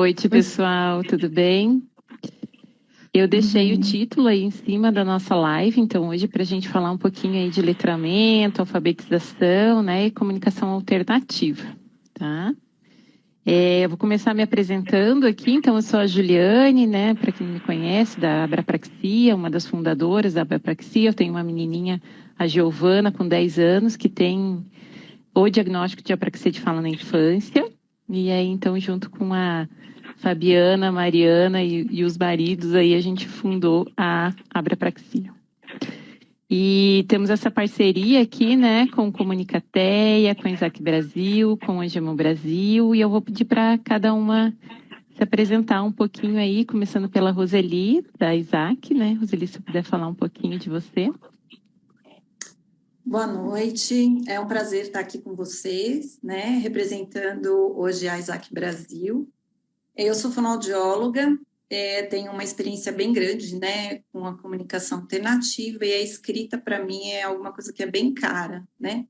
noite, pessoal, tudo bem? Eu deixei o título aí em cima da nossa live, então hoje para a gente falar um pouquinho aí de letramento, alfabetização, né, e comunicação alternativa, tá? Eu vou começar me apresentando aqui, então eu sou a Juliane, né, para quem não me conhece, da Abrapraxia, uma das fundadoras da Abrapraxia. Eu tenho uma menininha, a Giovana, com 10 anos, que tem o diagnóstico de apraxia de fala na infância, e aí então junto com a Fabiana, a Mariana e os maridos, aí a gente fundou a Abrapraxia. E temos essa parceria aqui, né, com o Comunicateia, com a Isaac Brasil, com o Angemo Brasil, e eu vou pedir para cada uma se apresentar um pouquinho aí, começando pela Roseli, da Isaac, né? Roseli, se puder falar um pouquinho de você. Boa noite, é um prazer estar aqui com vocês, né, representando hoje a Isaac Brasil. Eu sou fonoaudióloga, tenho uma experiência bem grande, né, com a comunicação alternativa, e a escrita, para mim, é alguma coisa que é bem cara, né.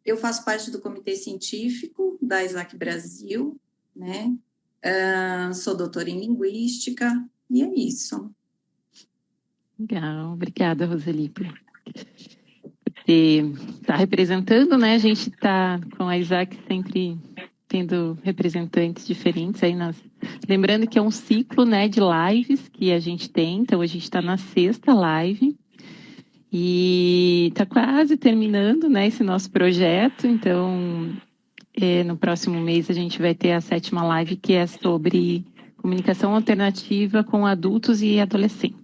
Eu faço parte do comitê científico da Isaac Brasil, né, sou doutora em linguística, e é isso. Legal, obrigada, Roseli, por estar representando, né? A gente está com a Isaac sempre tendo representantes diferentes aí lembrando que é um ciclo, né, de lives que a gente tem, então a gente está na 6ª live e está quase terminando, né, esse nosso projeto. Então no próximo mês a gente vai ter a 7ª live, que é sobre comunicação alternativa com adultos e adolescentes.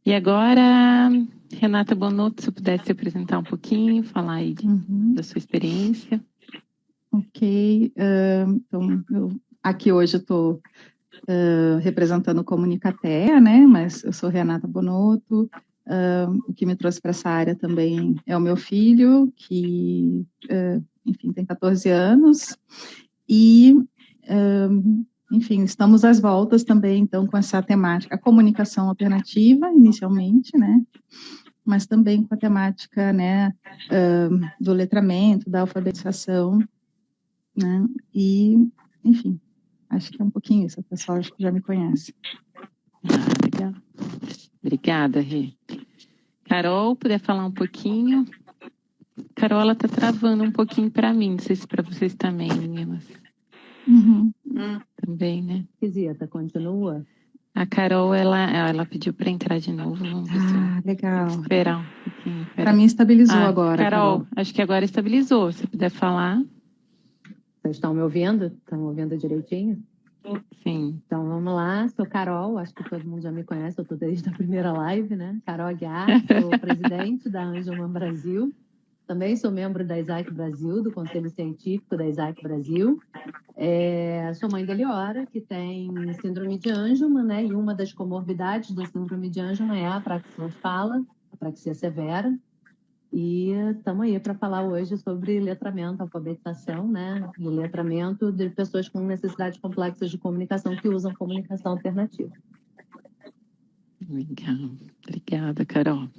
E agora, Renata Bonotto, se eu pudesse apresentar um pouquinho, falar aí da sua experiência. Ok, então aqui hoje eu estou representando o Comunicateia, né, mas eu sou Renata Bonotto. O que me trouxe para essa área também é o meu filho, que, enfim, tem 14 anos, e, enfim, estamos às voltas também, então, com essa temática, a comunicação alternativa, inicialmente, né, mas também com a temática, né, do letramento, da alfabetização, né, e, enfim, acho que é um pouquinho isso, o pessoal acho que já me conhece. Legal. Obrigada, Rê. Carol, puder falar um pouquinho? Carol, ela está travando um pouquinho para mim, não sei se para vocês também, meninas. Também, né? Esquisita, continua. A Carol, ela pediu para entrar de novo. Vamos ver se legal. esperar um pouquinho. Para mim estabilizou agora, Carol, acho que agora estabilizou. Se puder falar. Vocês estão me ouvindo? Estão me ouvindo direitinho? Sim. Então, vamos lá. Sou Carol, acho que todo mundo já me conhece, eu estou desde a primeira live, né? Carol Aguiar, sou presidente da Angemo Brasil. Também sou membro da Isaac Brasil, do Conselho Científico da Isaac Brasil. Sou mãe da Eliora, que tem síndrome de Angelman, né? E uma das comorbidades da síndrome de Angelman é a apraxia de fala, apraxia severa. E estamos aí para falar hoje sobre letramento, alfabetização, né? E letramento de pessoas com necessidades complexas de comunicação que usam comunicação alternativa. Legal. Obrigada, Carol.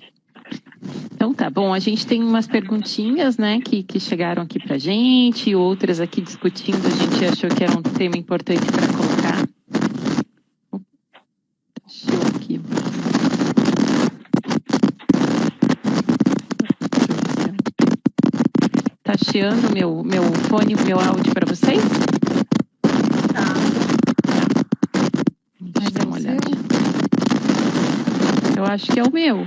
Então tá bom, a gente tem umas perguntinhas, né, que chegaram aqui pra gente, outras aqui discutindo, a gente achou que era um tema importante para colocar. Deixa eu aqui. Tá chiando meu fone, meu áudio para vocês? Tá. Deixa eu dar uma olhada. Eu acho que é o meu.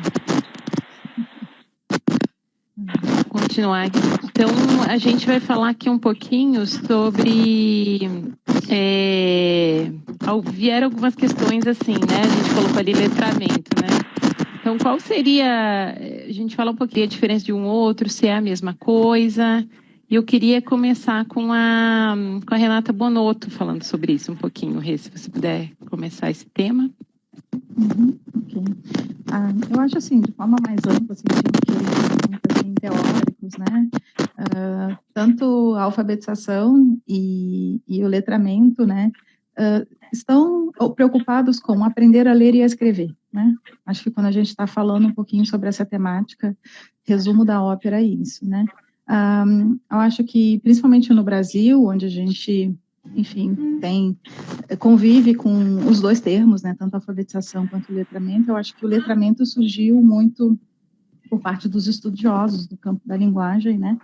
Continuar aqui. Então, a gente vai falar aqui um pouquinho sobre... vieram algumas questões assim, né? A gente colocou ali letramento, né? Então, qual seria... A gente fala um pouquinho a diferença de um outro, se é a mesma coisa. E eu queria começar com a Renata Bonotto falando sobre isso um pouquinho. Rê, se você puder começar esse tema. Ok. Eu acho assim, de forma mais ampla, assim, assim, teóricos, né? Tanto a alfabetização e o letramento, né? Estão preocupados com aprender a ler e a escrever, né? Acho que quando a gente está falando um pouquinho sobre essa temática, resumo da ópera é isso, né? Eu acho que, principalmente no Brasil, onde a gente, enfim, convive com os dois termos, né, tanto a alfabetização quanto o letramento, eu acho que o letramento surgiu muito por parte dos estudiosos do campo da linguagem, né,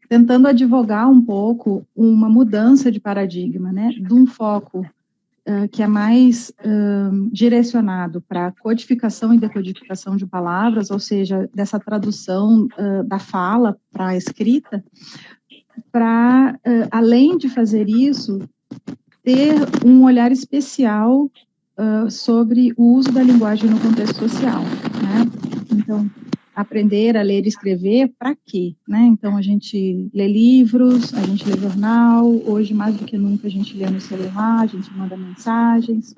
tentando advogar um pouco uma mudança de paradigma, né, de um foco que é mais direcionado para a codificação e decodificação de palavras, ou seja, dessa tradução da fala para a escrita, para, além de fazer isso, ter um olhar especial sobre o uso da linguagem no contexto social, né? Então, aprender a ler e escrever, para quê? Né? Então, a gente lê livros, a gente lê jornal, hoje, mais do que nunca, a gente lê no celular, a gente manda mensagens.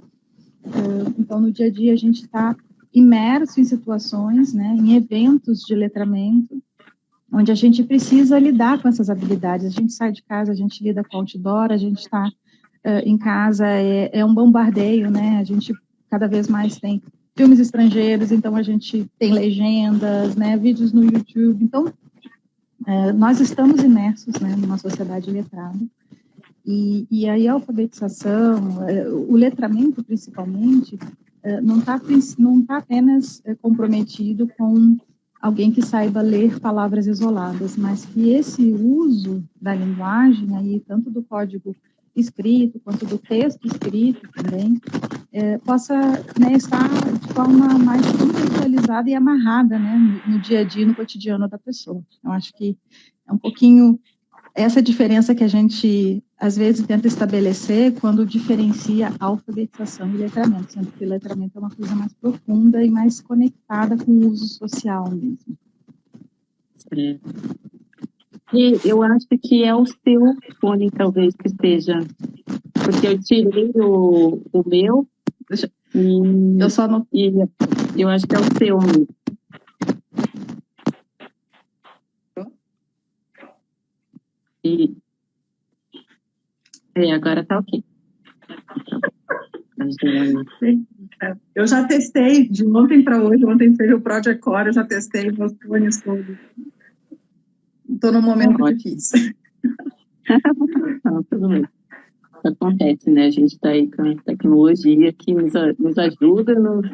Então, no dia a dia, a gente está imerso em situações, né, em eventos de letramento, onde a gente precisa lidar com essas habilidades. A gente sai de casa, a gente lida com outdoor, a gente está em casa, é um bombardeio, né? A gente cada vez mais tem filmes estrangeiros, então a gente tem legendas, né, vídeos no YouTube. Então, nós estamos imersos, né, numa sociedade letrada. E aí a alfabetização, o letramento principalmente, não tá apenas comprometido com alguém que saiba ler palavras isoladas, mas que esse uso da linguagem, aí, tanto do código escrito, quanto do texto escrito também, possa, né, estar de forma mais contextualizada e amarrada, né, no dia a dia, no cotidiano da pessoa. Eu acho que é um pouquinho essa diferença que a gente, às vezes, tenta estabelecer quando diferencia alfabetização e letramento, sendo que letramento é uma coisa mais profunda e mais conectada com o uso social mesmo. E eu acho que é o seu fone, talvez, que esteja, porque eu tirei o meu, e eu só não... e eu acho que é o seu mesmo. E agora tá ok. Eu já testei, de ontem para hoje, ontem teve o Project Core, eu já testei meus fones todos. Estou num momento difícil. Não, tudo bem. Acontece, né? A gente está aí com a tecnologia que nos ajuda, nos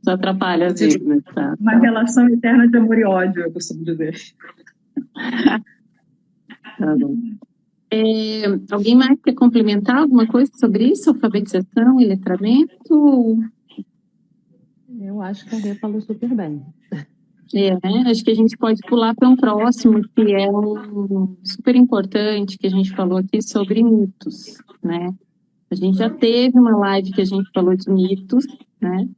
atrapalha às vezes, né? Uma relação eterna de amor e ódio, eu costumo dizer. Tá bom. Alguém mais quer complementar alguma coisa sobre isso? Alfabetização e letramento? Eu acho que a Rê falou super bem. Né? Acho que a gente pode pular para um próximo, que é super importante, que a gente falou aqui sobre mitos, né? A gente já teve uma live que a gente falou de mitos, né?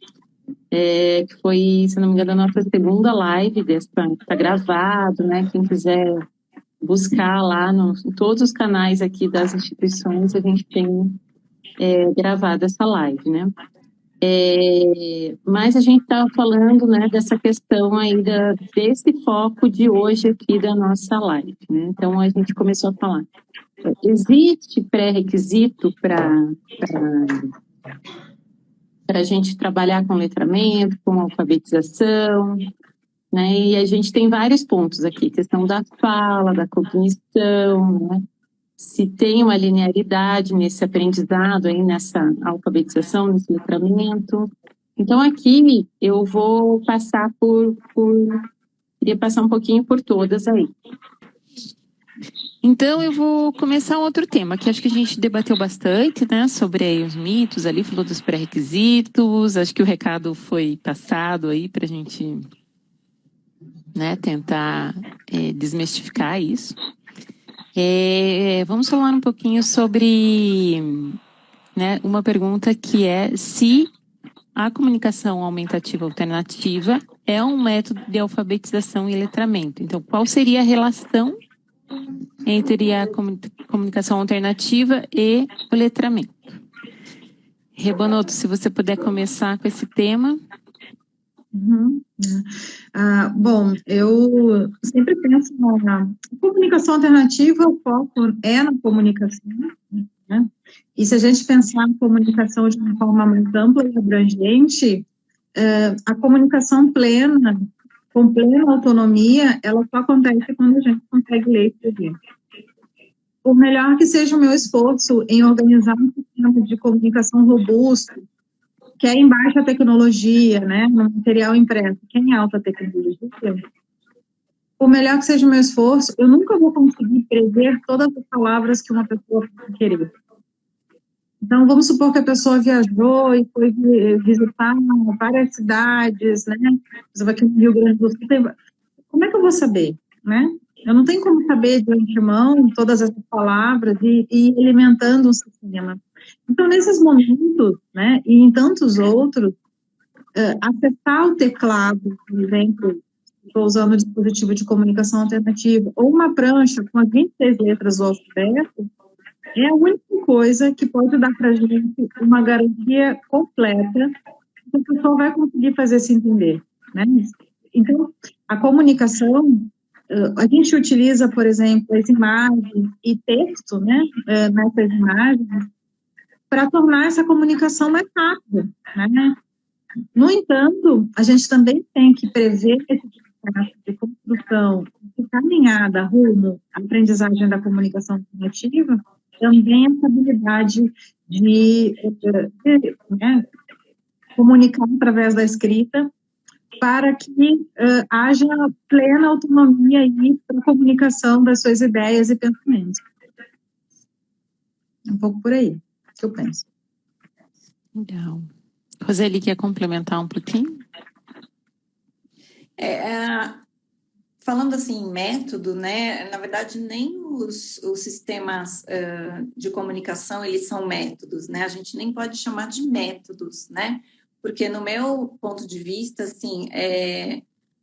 Que foi, se não me engano, a nossa segunda live está gravado, né? Quem quiser buscar lá em todos os canais aqui das instituições, a gente tem gravado essa live, né? Mas a gente estava falando, né, dessa questão aí desse foco de hoje aqui da nossa live, né? Então a gente começou a falar. Existe pré-requisito para a gente trabalhar com letramento, com alfabetização, né? E a gente tem vários pontos aqui, questão da fala, da cognição, né? Se tem uma linearidade nesse aprendizado, aí, nessa alfabetização, nesse letramento. Então, aqui eu vou passar queria passar um pouquinho por todas aí. Então, eu vou começar um outro tema, que acho que a gente debateu bastante, né, sobre aí os mitos ali, falou dos pré-requisitos, acho que o recado foi passado aí para a gente, né, tentar desmistificar isso. Vamos falar um pouquinho sobre, né, uma pergunta que é se a comunicação aumentativa alternativa é um método de alfabetização e letramento. Então, qual seria a relação entre a comunicação alternativa e o letramento? Rê Bonotto, se você puder começar com esse tema. Bom, eu sempre penso na comunicação alternativa, o foco é na comunicação, né? E se a gente pensar na comunicação de uma forma mais ampla e abrangente, a comunicação plena, com plena autonomia, ela só acontece quando a gente consegue ler e escrever. Por melhor que seja o meu esforço em organizar um sistema de comunicação robusto, que é em baixa tecnologia, né, no material impresso, que é em alta tecnologia, por melhor que seja o meu esforço, eu nunca vou conseguir prever todas as palavras que uma pessoa pode querer. Então, vamos supor que a pessoa viajou e foi visitar várias cidades, né? Por exemplo, aqui no Rio Grande do Sul, como é que eu vou saber, né? Eu não tenho como saber de antemão todas essas palavras e ir alimentando um sistema. Então, nesses momentos, né, e em tantos outros, acessar o teclado, por exemplo, estou usando o dispositivo de comunicação alternativa, ou uma prancha com as 26 letras do alfabeto, é a única coisa que pode dar para a gente uma garantia completa que a pessoa vai conseguir fazer se entender, né? Então, a comunicação, a gente utiliza, por exemplo, as imagens e texto, né, nessas imagens, para tornar essa comunicação mais rápida, né? No entanto, a gente também tem que prever esse processo de construção, de caminhada rumo à aprendizagem da comunicação alternativa, também essa habilidade de né, comunicar através da escrita, para que haja plena autonomia aí para a comunicação das suas ideias e pensamentos. Um pouco por aí que eu penso. Legal. Roseli, quer complementar um pouquinho? Falando assim em método, né, na verdade nem os sistemas de comunicação, eles são métodos, né, a gente nem pode chamar de métodos, né, porque no meu ponto de vista, assim,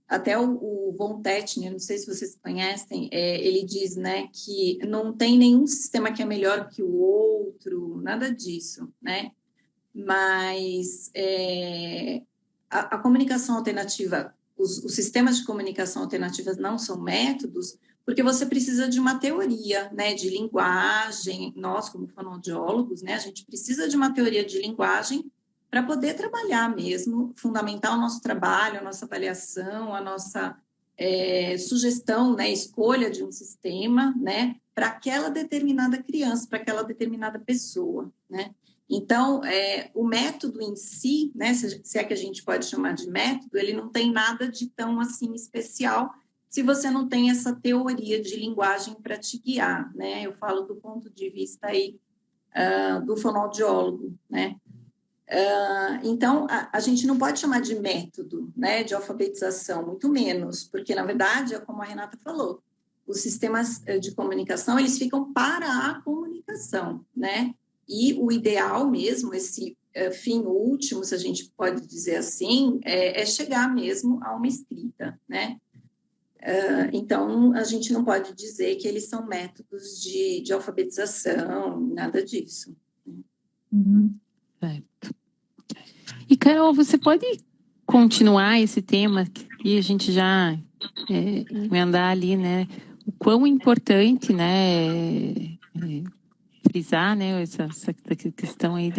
até o Von Tettner, não sei se vocês conhecem, ele diz, né, que não tem nenhum sistema que é melhor que o outro, nada disso, né, mas a comunicação alternativa, os sistemas de comunicação alternativas não são métodos, porque você precisa de uma teoria, né, de linguagem. Nós, como fonoaudiólogos, né, a gente precisa de uma teoria de linguagem para poder trabalhar mesmo, fundamentar o nosso trabalho, a nossa avaliação, a nossa sugestão, né, escolha de um sistema, né, para aquela determinada criança, para aquela determinada pessoa, né. Então, o método em si, né, se é que a gente pode chamar de método, ele não tem nada de tão assim especial se você não tem essa teoria de linguagem para te guiar, né? Eu falo do ponto de vista aí do fonoaudiólogo, né? Então, a gente não pode chamar de método, né, de alfabetização, muito menos, porque, na verdade, é como a Renata falou, os sistemas de comunicação, eles ficam para a comunicação, né? E o ideal mesmo, esse fim último, se a gente pode dizer assim, é chegar mesmo a uma escrita, né? Então, a gente não pode dizer que eles são métodos de alfabetização, nada disso. Certo. E, Carol, você pode continuar esse tema que a gente já emendar ali, né? O quão importante, né, frisar, né, essa questão aí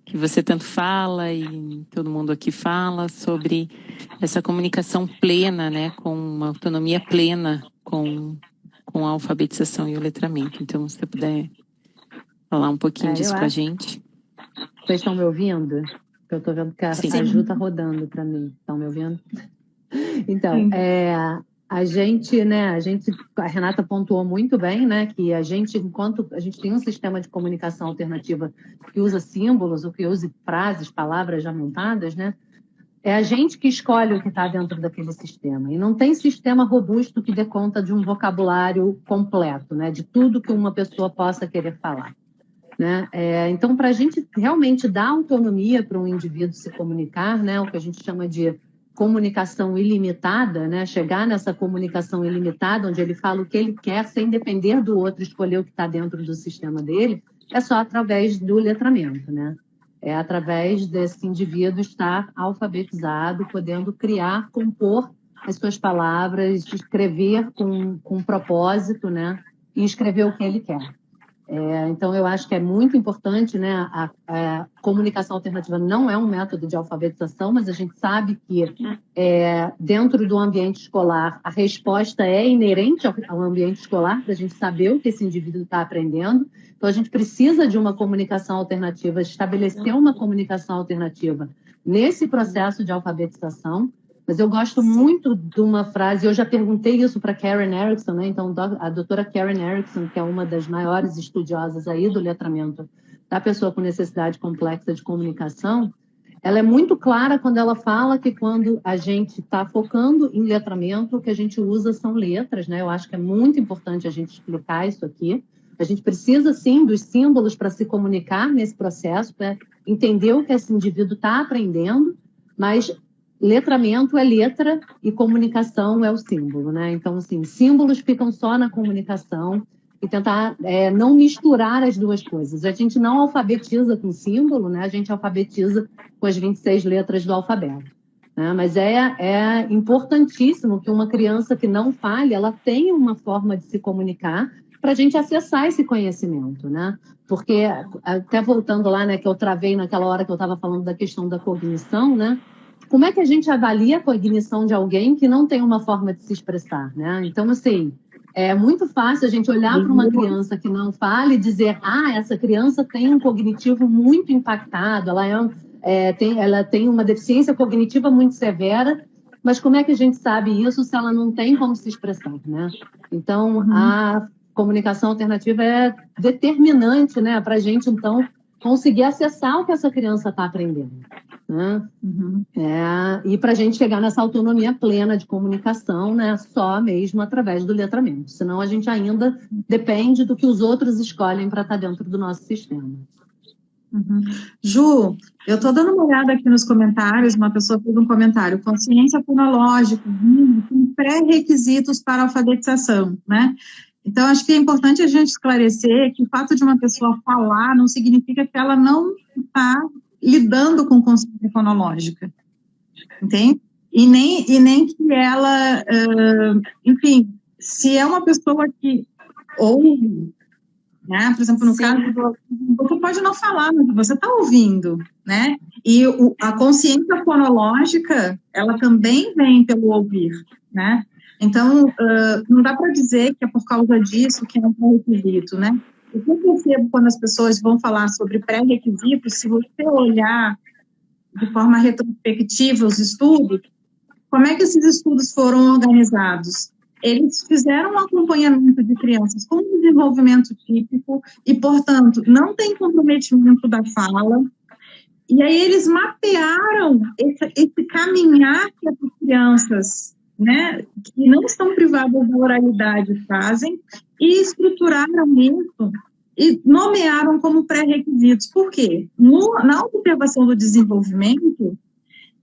que você tanto fala e todo mundo aqui fala sobre essa comunicação plena, né, com uma autonomia plena com a alfabetização e o letramento. Então, se você puder falar um pouquinho disso com a gente. Vocês estão me ouvindo? Eu estou vendo que a Ju está rodando para mim. Estão me ouvindo? Então, a Renata pontuou muito bem, né, que enquanto a gente tem um sistema de comunicação alternativa que usa símbolos ou que use frases, palavras já montadas, né, é a gente que escolhe o que está dentro daquele sistema. E não tem sistema robusto que dê conta de um vocabulário completo, né, de tudo que uma pessoa possa querer falar, né? Então, para a gente realmente dar autonomia para um indivíduo se comunicar, né, o que a gente chama de comunicação ilimitada, né? Chegar nessa comunicação ilimitada, onde ele fala o que ele quer, sem depender do outro escolher o que está dentro do sistema dele, é só através do letramento, né? É através desse indivíduo estar alfabetizado, podendo criar, compor as suas palavras, escrever com propósito, né? E escrever o que ele quer. Então, eu acho que é muito importante, né? A comunicação alternativa não é um método de alfabetização, mas a gente sabe que dentro do ambiente escolar a resposta é inerente ao ambiente escolar, para a gente saber o que esse indivíduo está aprendendo. Então, a gente precisa de uma comunicação alternativa, estabelecer uma comunicação alternativa nesse processo de alfabetização. Mas eu gosto muito de uma frase, eu já perguntei isso para Karen Erickson, né? Então, a doutora Karen Erickson, que é uma das maiores estudiosas aí do letramento da pessoa com necessidade complexa de comunicação, ela é muito clara quando ela fala que quando a gente está focando em letramento, o que a gente usa são letras, né? Eu acho que é muito importante a gente explicar isso aqui. A gente precisa, sim, dos símbolos para se comunicar nesse processo, para entender o que esse indivíduo está aprendendo, mas letramento é letra e comunicação é o símbolo, né? Então, assim, símbolos ficam só na comunicação e tentar não misturar as duas coisas. A gente não alfabetiza com símbolo, né? A gente alfabetiza com as 26 letras do alfabeto, né? Mas é importantíssimo que uma criança que não fale, ela tenha uma forma de se comunicar para a gente acessar esse conhecimento, né? Porque, até voltando lá, né, que eu travei naquela hora que eu estava falando da questão da cognição, né? Como é que a gente avalia a cognição de alguém que não tem uma forma de se expressar, né? Então, assim, é muito fácil a gente olhar para uma criança que não fala e dizer, essa criança tem um cognitivo muito impactado, ela tem uma deficiência cognitiva muito severa, mas como é que a gente sabe isso se ela não tem como se expressar, né? Então, a comunicação alternativa é determinante, né, para a gente, então, conseguir acessar o que essa criança está aprendendo, né? E para a gente chegar nessa autonomia plena de comunicação, né, só mesmo através do letramento. Senão a gente ainda depende do que os outros escolhem para estar dentro do nosso sistema. Ju, eu estou dando uma olhada aqui nos comentários, uma pessoa fez um comentário, consciência fonológica, tem pré-requisitos para alfabetização, né? Então, acho que é importante a gente esclarecer que o fato de uma pessoa falar não significa que ela não está lidando com consciência fonológica, entende? E nem que ela, enfim, se é uma pessoa que ouve, né? Por exemplo, no caso, você pode não falar, mas você está ouvindo, né? E a consciência fonológica, ela também vem pelo ouvir, né? Então, não dá para dizer que é por causa disso que é um pré-requisito, né? O que eu percebo quando as pessoas vão falar sobre pré-requisitos, se você olhar de forma retrospectiva os estudos, como é que esses estudos foram organizados? Eles fizeram um acompanhamento de crianças com desenvolvimento típico e, portanto, não tem comprometimento da fala. E aí eles mapearam esse caminhar que essas crianças, né, que não estão privadas da oralidade fazem e estruturaram isso e nomearam como pré-requisitos. Por quê? Na observação do desenvolvimento,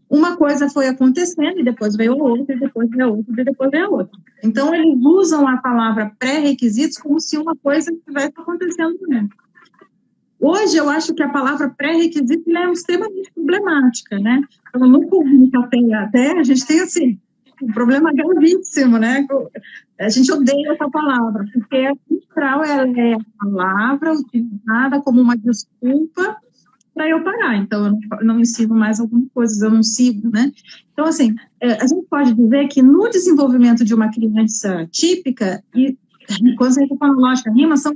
uma coisa foi acontecendo e depois veio outra, e depois veio outra, e depois veio outra. Então, eles usam a palavra pré-requisitos como se uma coisa estivesse acontecendo mesmo. Hoje, eu acho que a palavra pré-requisito é extremamente problemática, né? Então, no Comunicatei até, a gente tem, assim, um problema gravíssimo, né? A gente odeia essa palavra, porque a central é a palavra utilizada como uma desculpa para eu parar. Então, eu não ensino mais algumas coisas, eu não sigo, né? Então, assim, a gente pode dizer que no desenvolvimento de uma criança típica, e consciência fonológica, rima, são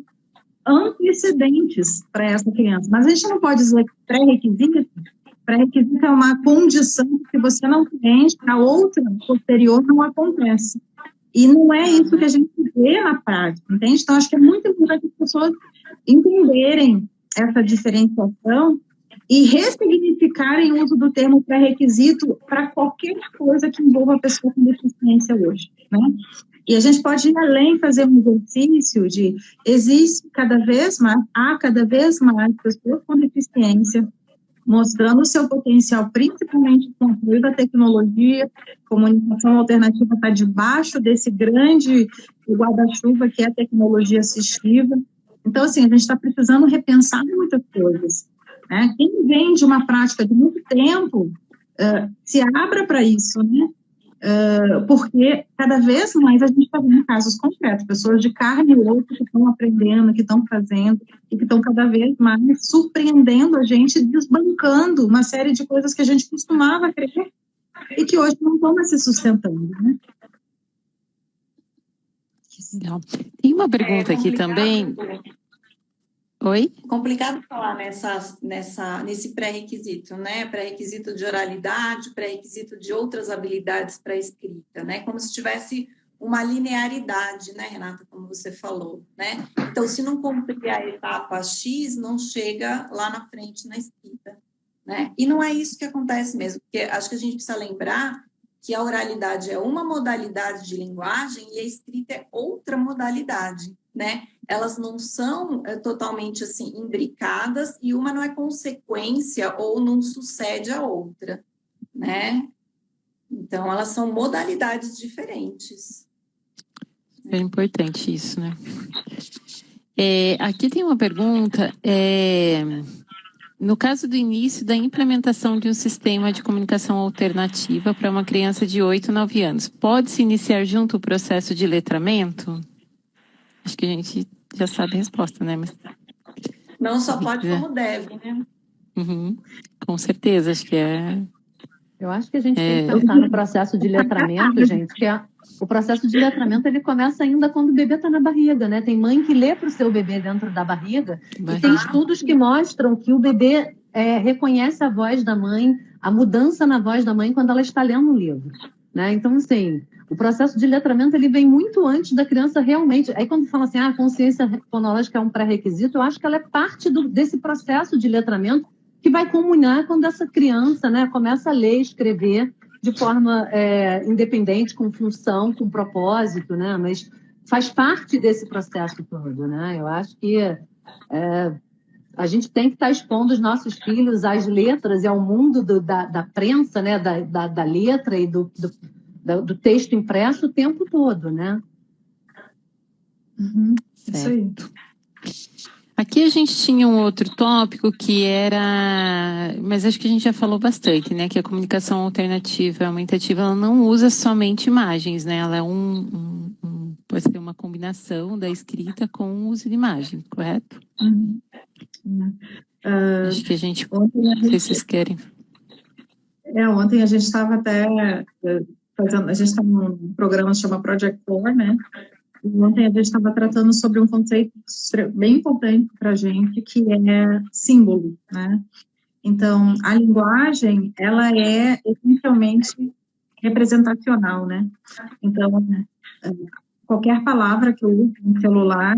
antecedentes para essa criança. Mas a gente não pode dizer que pré-requisito é uma condição que se você não preenche, a outra posterior não acontece. E não é isso que a gente vê na prática, entende? Então, acho que é muito importante as pessoas entenderem essa diferenciação e ressignificarem o uso do termo pré-requisito para qualquer coisa que envolva a pessoa com deficiência hoje, né? E a gente pode ir além, fazer um exercício de há cada vez mais pessoas com deficiência mostrando o seu potencial, principalmente com o apoio da tecnologia. Comunicação alternativa está debaixo desse grande guarda-chuva que é a tecnologia assistiva. Então, assim, a gente está precisando repensar muitas coisas, né? Quem vem de uma prática de muito tempo, se abra para isso, né? porque cada vez mais a gente está vendo casos concretos, pessoas de carne e osso que estão aprendendo, que estão fazendo, e que estão cada vez mais surpreendendo a gente, desbancando uma série de coisas que a gente costumava crer e que hoje não estão mais se sustentando, né? Legal. Tem uma pergunta aqui também. Oi? Complicado falar nesse pré-requisito, né? Pré-requisito de oralidade, pré-requisito de outras habilidades para escrita, né? Como se tivesse uma linearidade, né, Renata, como você falou, né? Então, se não cumprir a etapa X, não chega lá na frente na escrita, né? E não é isso que acontece mesmo, porque acho que a gente precisa lembrar que a oralidade é uma modalidade de linguagem e a escrita é outra modalidade, né? Elas não são totalmente assim imbricadas e uma não é consequência ou não sucede a outra, né? Então, elas são modalidades diferentes. É importante isso, né? Aqui tem uma pergunta. No caso do início da implementação de um sistema de comunicação alternativa para uma criança de 8, 9 anos, pode-se iniciar junto o processo de letramento? Acho que a gente já sabe a resposta, né? Mas... Não só pode, como deve, né? Uhum. Com certeza, acho que é... Eu acho que a gente tem que pensar no processo de letramento, gente, que o processo de letramento ele começa ainda quando o bebê está na barriga, né? Tem mãe que lê para o seu bebê dentro da barriga, e tem estudos que mostram que o bebê reconhece a voz da mãe, a mudança na voz da mãe quando ela está lendo um livro, né? Então, assim, o processo de letramento ele vem muito antes da criança realmente. Aí quando fala assim, a consciência fonológica é um pré-requisito, eu acho que ela é parte desse processo de letramento que vai culminar quando essa criança, né, começa a ler e escrever de forma independente, com função, com propósito, né? Mas faz parte desse processo todo, né? Eu acho que a gente tem que estar expondo os nossos filhos às letras e ao mundo da prensa, né? Da letra e do texto impresso o tempo todo, né? Uhum, isso aí. Aqui a gente tinha um outro tópico que era, mas acho que a gente já falou bastante, né? Que a comunicação alternativa, aumentativa, ela não usa somente imagens, né? Ela é pode ser uma combinação da escrita com o uso de imagem, correto? Uhum. Acho que a gente, não sei se vocês querem. Ontem a gente estava até fazendo, a gente está num programa que chama Project 4, né? E ontem a gente estava tratando sobre um conceito bem importante para a gente, que é símbolo, né? Então, a linguagem, ela é essencialmente representacional, né? Então, qualquer palavra que eu use no celular,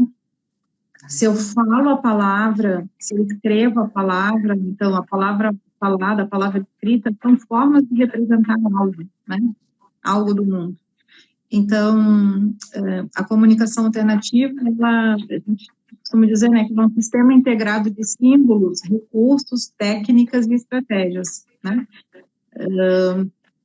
se eu falo a palavra, se eu escrevo a palavra, então a palavra falada, a palavra escrita, são formas de representar algo, né? Algo do mundo. Então, a comunicação alternativa, a gente costuma dizer, né, que é um sistema integrado de símbolos, recursos, técnicas e estratégias, né?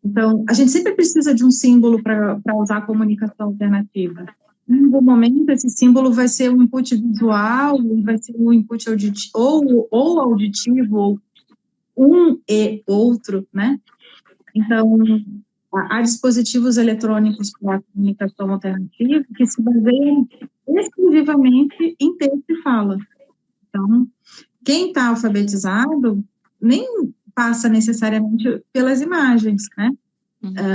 Então, a gente sempre precisa de um símbolo para usar a comunicação alternativa. Em algum momento, esse símbolo vai ser um input visual, vai ser um input auditivo, ou auditivo, ou e outro, né? Então, há dispositivos eletrônicos para a comunicação alternativa que se baseiam exclusivamente em texto e fala. Então, quem está alfabetizado nem passa necessariamente pelas imagens, né?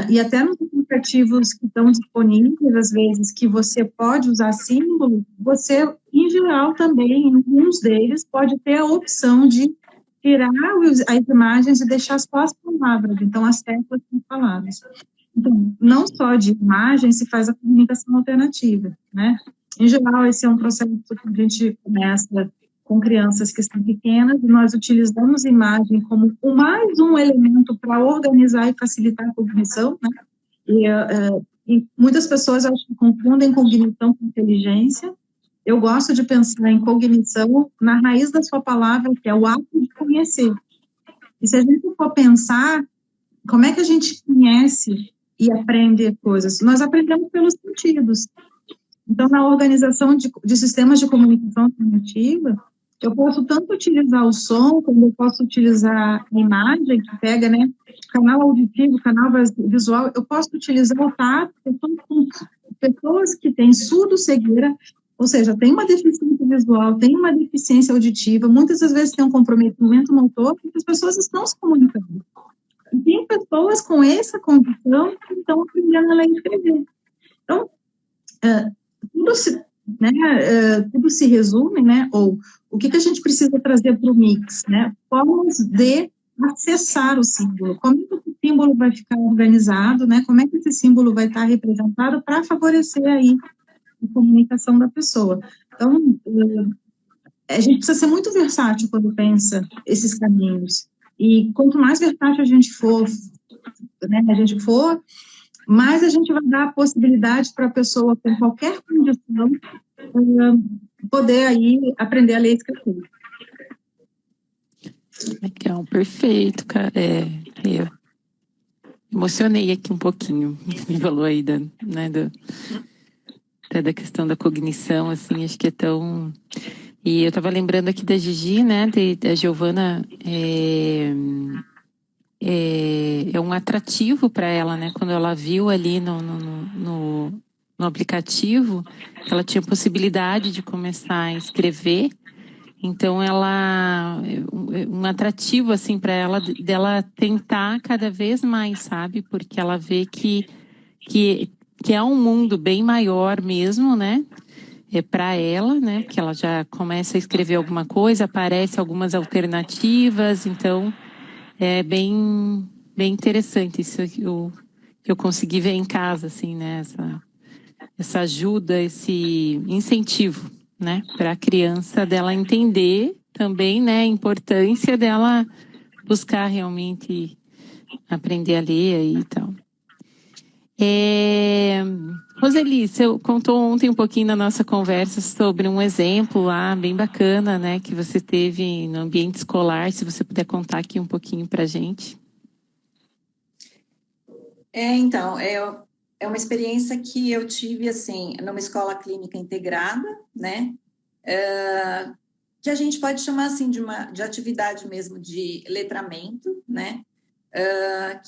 E até nos aplicativos que estão disponíveis, às vezes, que você pode usar símbolo, você, em geral, também, em alguns deles, pode ter a opção de tirar as imagens e deixar só as palavras, então as teclas são palavras. Então, não só de imagem se faz a comunicação alternativa, né? Em geral, esse é um processo que a gente começa com crianças que estão pequenas, e nós utilizamos imagem como mais um elemento para organizar e facilitar a cognição, né? E muitas pessoas acho que confundem cognição com inteligência. Eu gosto de pensar em cognição na raiz da sua palavra, que é o ato de conhecer. E se a gente for pensar, como é que a gente conhece e aprende coisas? Nós aprendemos pelos sentidos. Então, na organização de sistemas de comunicação alternativa, eu posso tanto utilizar o som, como eu posso utilizar a imagem, que pega, né, canal auditivo, canal visual, eu posso utilizar o tato, pessoas que têm surdo-cegueira, ou seja, tem uma deficiência visual, tem uma deficiência auditiva, muitas das vezes tem um comprometimento motor, porque as pessoas estão se comunicando. E tem pessoas com essa condição que estão aprendendo a ler e escrever. Então, tudo se resume, né, ou o que a gente precisa trazer para o mix, né, formas de acessar o símbolo, como é que esse símbolo vai ficar organizado, né, como é que esse símbolo vai estar representado para favorecer aí a comunicação da pessoa. Então, a gente precisa ser muito versátil quando pensa esses caminhos, e quanto mais versátil a gente for, né, mais a gente vai dar a possibilidade para a pessoa com qualquer condição poder aí aprender a ler e escrever. Legal, perfeito, cara. Eu emocionei aqui um pouquinho. Você falou aí até da questão da cognição, assim, acho que é tão... E eu estava lembrando aqui da Gigi, né, da Giovana, é um atrativo para ela, né, quando ela viu ali no aplicativo que ela tinha possibilidade de começar a escrever. Então, um atrativo, assim, para ela, dela tentar cada vez mais, sabe? Porque ela vê que é um mundo bem maior mesmo, né? Para ela, né? Porque ela já começa a escrever alguma coisa, aparece algumas alternativas, então é bem interessante isso que eu consegui ver em casa, assim, né? Essa ajuda, esse incentivo, né, para a criança dela entender também, né, a importância dela buscar realmente aprender a ler aí e tal. Roseli, você contou ontem um pouquinho na nossa conversa sobre um exemplo lá bem bacana, né, que você teve no ambiente escolar. Se você puder contar aqui um pouquinho para a gente. Então, é uma experiência que eu tive, assim, numa escola clínica integrada, né, que a gente pode chamar, assim, de atividade mesmo de letramento, né,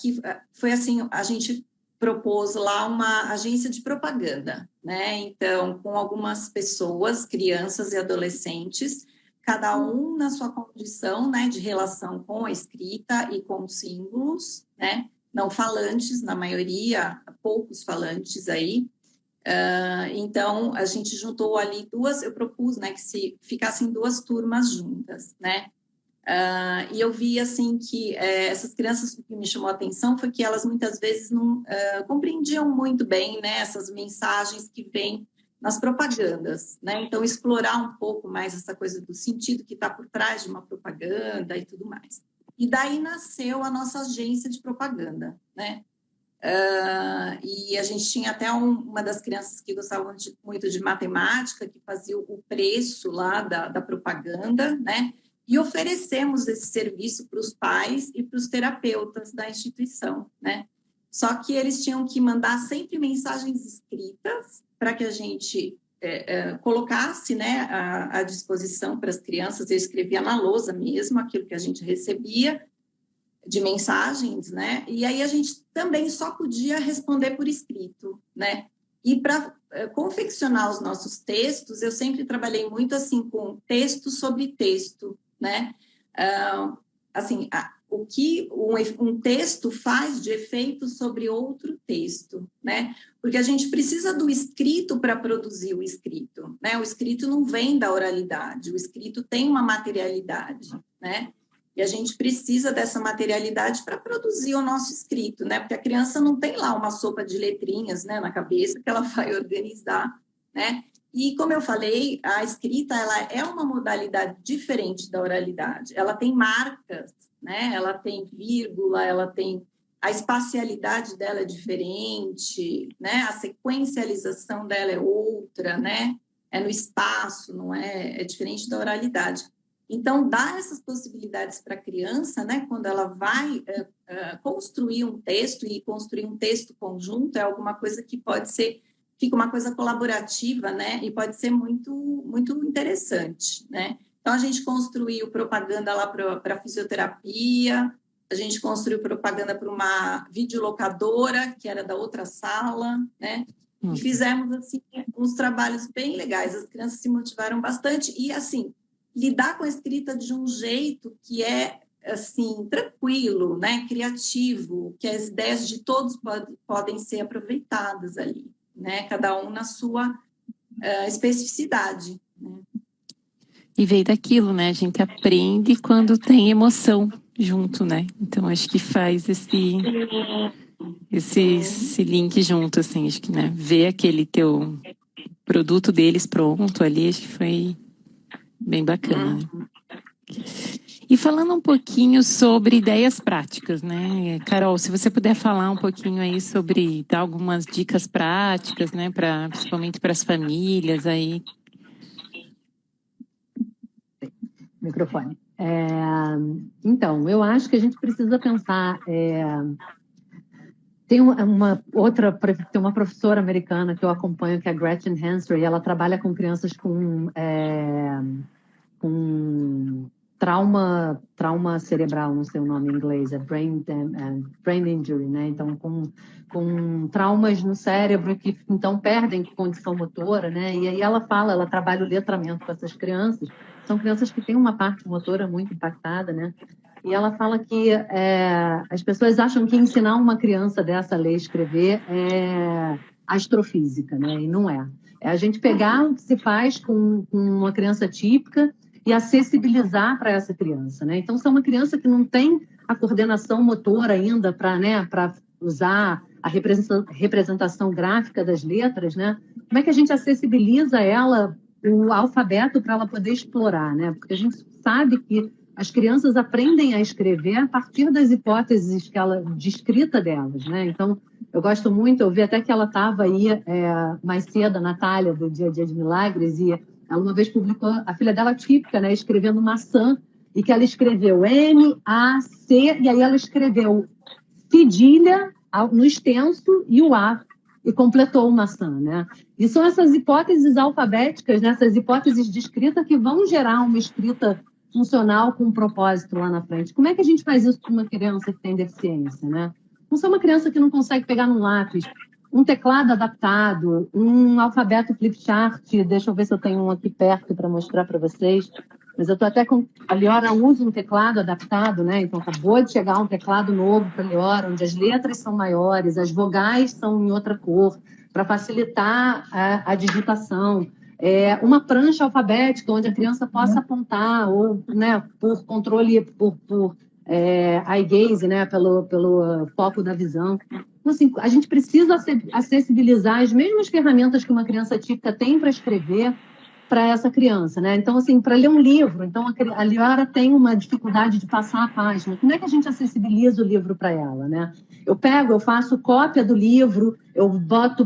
que foi, assim, a gente propôs lá uma agência de propaganda, né, então, com algumas pessoas, crianças e adolescentes, cada um na sua condição, né, de relação com a escrita e com símbolos, né, não falantes, na maioria, poucos falantes aí. Então, a gente juntou ali eu propus, né, que se ficassem 2 turmas juntas, né? E eu vi, assim, que essas crianças, o que me chamou a atenção foi que elas muitas vezes não compreendiam muito bem, né, essas mensagens que vêm nas propagandas, né? Então, explorar um pouco mais essa coisa do sentido que está por trás de uma propaganda e tudo mais. E daí nasceu a nossa agência de propaganda, né? E a gente tinha até uma das crianças que gostavam muito de matemática, que fazia o preço lá da propaganda, né? E oferecemos esse serviço para os pais e para os terapeutas da instituição, né? Só que eles tinham que mandar sempre mensagens escritas para que a gente colocasse, né, à disposição para as crianças. Eu escrevia na lousa mesmo aquilo que a gente recebia de mensagens, né? E aí a gente também só podia responder por escrito, né? E para confeccionar os nossos textos, eu sempre trabalhei muito assim com texto sobre texto, né? Assim, o que um texto faz de efeito sobre outro texto, né? Porque a gente precisa do escrito para produzir o escrito, né? O escrito não vem da oralidade, o escrito tem uma materialidade, né? E a gente precisa dessa materialidade para produzir o nosso escrito, né? Porque a criança não tem lá uma sopa de letrinhas, né, na cabeça que ela vai organizar, né? E, como eu falei, a escrita ela é uma modalidade diferente da oralidade. Ela tem marcas, né? Ela tem vírgula, ela tem... A espacialidade dela é diferente, né? A sequencialização dela é outra, né? É no espaço, não é? É diferente da oralidade. Então, dar essas possibilidades para a criança, né, quando ela vai construir um texto e construir um texto conjunto, é alguma coisa que pode ser, fica uma coisa colaborativa, né, e pode ser muito, muito interessante, né. Então, a gente construiu propaganda lá para fisioterapia, a gente construiu propaganda para uma videolocadora, que era da outra sala, né? E fizemos, assim, uns trabalhos bem legais. As crianças se motivaram bastante. E, assim, lidar com a escrita de um jeito que é, assim, tranquilo, né? Criativo, que as ideias de todos podem ser aproveitadas ali, né? Cada um na sua especificidade, né? E veio daquilo, né? A gente aprende quando tem emoção junto, né? Então, acho que faz esse link junto, assim. Acho que, né? Ver aquele teu produto deles pronto ali, acho que foi bem bacana, né? E falando um pouquinho sobre ideias práticas, né? Carol, se você puder falar um pouquinho aí sobre, dar algumas dicas práticas, né? Principalmente para as famílias aí. Microfone. Então, eu acho que a gente precisa pensar. Tem uma professora americana que eu acompanho, que é a Gretchen Hansry, e ela trabalha com crianças com trauma cerebral, não sei o nome em inglês, é brain injury, né? Então, com traumas no cérebro que então perdem condição motora, né? E aí ela trabalha o letramento com essas crianças. São crianças que têm uma parte motora muito impactada, né? E ela fala que as pessoas acham que ensinar uma criança dessa a ler e escrever é astrofísica, né? E não é. É a gente pegar o que se faz com uma criança típica e acessibilizar para essa criança, né? Então, se é uma criança que não tem a coordenação motora ainda para usar a representação gráfica das letras, né? Como é que a gente acessibiliza ela o alfabeto para ela poder explorar, né? Porque a gente sabe que as crianças aprendem a escrever a partir das hipóteses de escrita delas, né? Então, eu gosto muito, eu vi até que ela estava aí mais cedo, a Natália, do Dia a Dia de Milagres, e ela uma vez publicou a filha dela típica, né? Escrevendo maçã, e que ela escreveu M-A-C, e aí ela escreveu cedilha no extenso e o A, e completou o maçã, né? E são essas hipóteses alfabéticas, né? Essas hipóteses de escrita que vão gerar uma escrita funcional com um propósito lá na frente. Como é que a gente faz isso com uma criança que tem deficiência, né? Não só uma criança que não consegue pegar no lápis, um teclado adaptado, um alfabeto flipchart, deixa eu ver se eu tenho um aqui perto para mostrar para vocês, mas eu estou até com... A Liora usa um teclado adaptado, né? Então acabou de chegar um teclado novo para a Liora, onde as letras são maiores, as vogais são em outra cor, para facilitar a digitação. Uma prancha alfabética onde a criança possa apontar, ou, né, por controle, por eye gaze, né, pelo foco da visão. Então, assim, a gente precisa acessibilizar as mesmas ferramentas que uma criança típica tem para escrever para essa criança, né? Então, assim, para ler um livro, então a Liora tem uma dificuldade de passar a página. Como é que a gente acessibiliza o livro para ela, né? Eu faço cópia do livro,